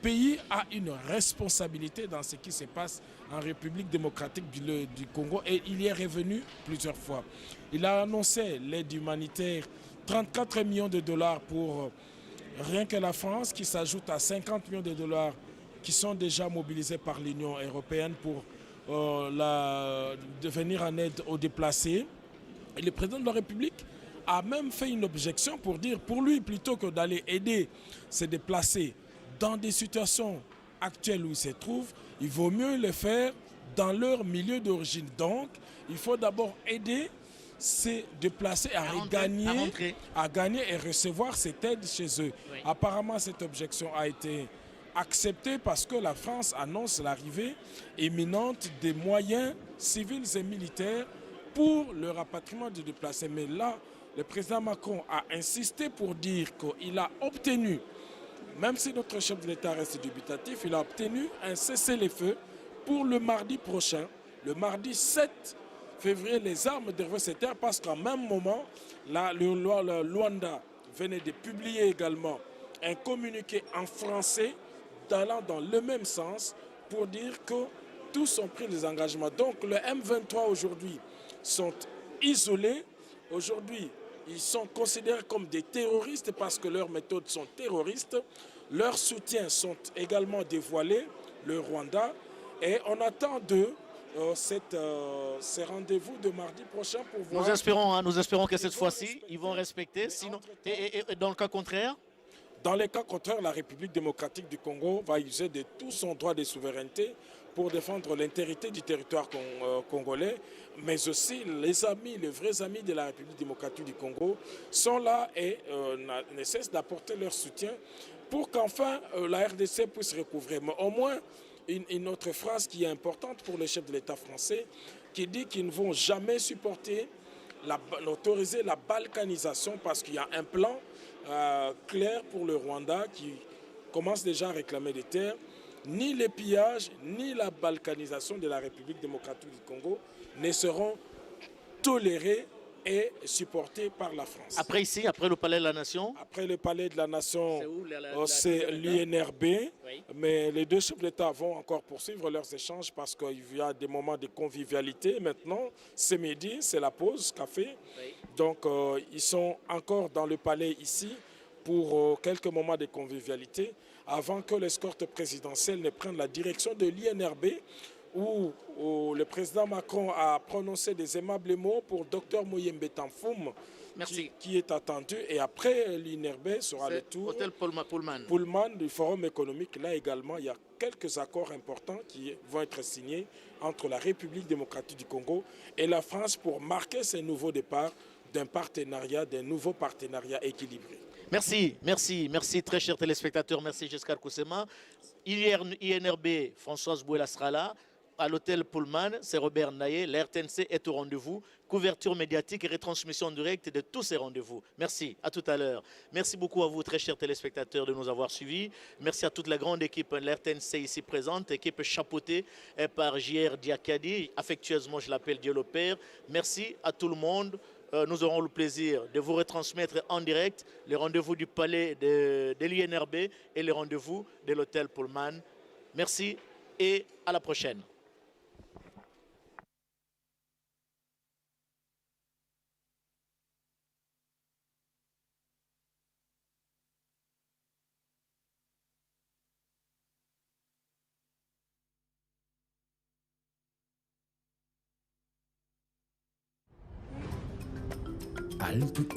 pays a une responsabilité dans ce qui se passe en République démocratique du Congo et il y est revenu plusieurs fois. Il a annoncé l'aide humanitaire, 34 millions de dollars pour rien que la France, qui s'ajoute à 50 millions de dollars qui sont déjà mobilisés par l'Union européenne pour venir en aide aux déplacés. Et le président de la République a même fait une objection pour dire, pour lui, plutôt que d'aller aider ces déplacés dans des situations actuelles où ils se trouvent, il vaut mieux le faire dans leur milieu d'origine. Donc, il faut d'abord aider ces déplacés à gagner et recevoir cette aide chez eux. Oui. Apparemment, cette objection a été acceptée parce que la France annonce l'arrivée imminente des moyens civils et militaires pour le rapatriement des déplacés. Mais là, le président Macron a insisté pour dire qu'il a obtenu, même si notre chef de l'État reste dubitatif, il a obtenu un cessez-le-feu pour le mardi prochain, le mardi 7 février, les armes devraient se taire parce qu'en même moment, le Luanda venait de publier également un communiqué en français allant dans le même sens pour dire que tous ont pris des engagements. Donc le M23 aujourd'hui sont isolés. Aujourd'hui, ils sont considérés comme des terroristes parce que leurs méthodes sont terroristes. Leurs soutiens sont également dévoilés, le Rwanda. Et on attend d'eux ces rendez-vous de mardi prochain pour voir... Nous espérons que cette fois-ci, ils vont respecter. Sinon, et dans le cas contraire? Dans les cas contraires, la République démocratique du Congo va user de tout son droit de souveraineté pour défendre l'intégrité du territoire congolais, mais aussi les amis, les vrais amis de la République démocratique du Congo sont là et ne cessent d'apporter leur soutien pour qu'enfin la RDC puisse recouvrer. Mais au moins, une autre phrase qui est importante pour le chef de l'État français, qui dit qu'ils ne vont jamais autoriser la balkanisation parce qu'il y a un plan clair pour le Rwanda qui commence déjà à réclamer des terres. Ni les pillages, ni la balkanisation de la République démocratique du Congo ne seront tolérés et supportés par la France. Après ici, après le Palais de la Nation? Après le Palais de la Nation, c'est l'INRB, oui. Mais les deux chefs d'État vont encore poursuivre leurs échanges parce qu'il y a des moments de convivialité. Maintenant, ce midi, c'est la pause café. Oui. Donc, ils sont encore dans le palais ici pour quelques moments de convivialité avant que l'escorte présidentielle ne prenne la direction de l'INRB où le président Macron a prononcé des aimables mots pour Dr Mouyembe Tamfoum, qui est attendu. Et après l'INRB sera le tour Hôtel Pullman du Forum économique. Là également, il y a quelques accords importants qui vont être signés entre la République démocratique du Congo et la France pour marquer ce nouveau départ d'un nouveau partenariat équilibré. Merci très chers téléspectateurs, merci Giscard Koussema. INRB, Françoise Bouela sera là. à l'hôtel Pullman, c'est Robert Ndaye. La RTNC est au rendez-vous. Couverture médiatique et retransmission directe de tous ces rendez-vous. Merci, à tout à l'heure. Merci beaucoup à vous, très chers téléspectateurs, de nous avoir suivis. Merci à toute la grande équipe de la RTNC ici présente, équipe chapeautée par JR Diakadi. Affectueusement, je l'appelle Dieu le Père. Merci à tout le monde. Nous aurons le plaisir de vous retransmettre en direct les rendez-vous du palais de l'INRB et les rendez-vous de l'hôtel Pullman. Merci et à la prochaine. Alto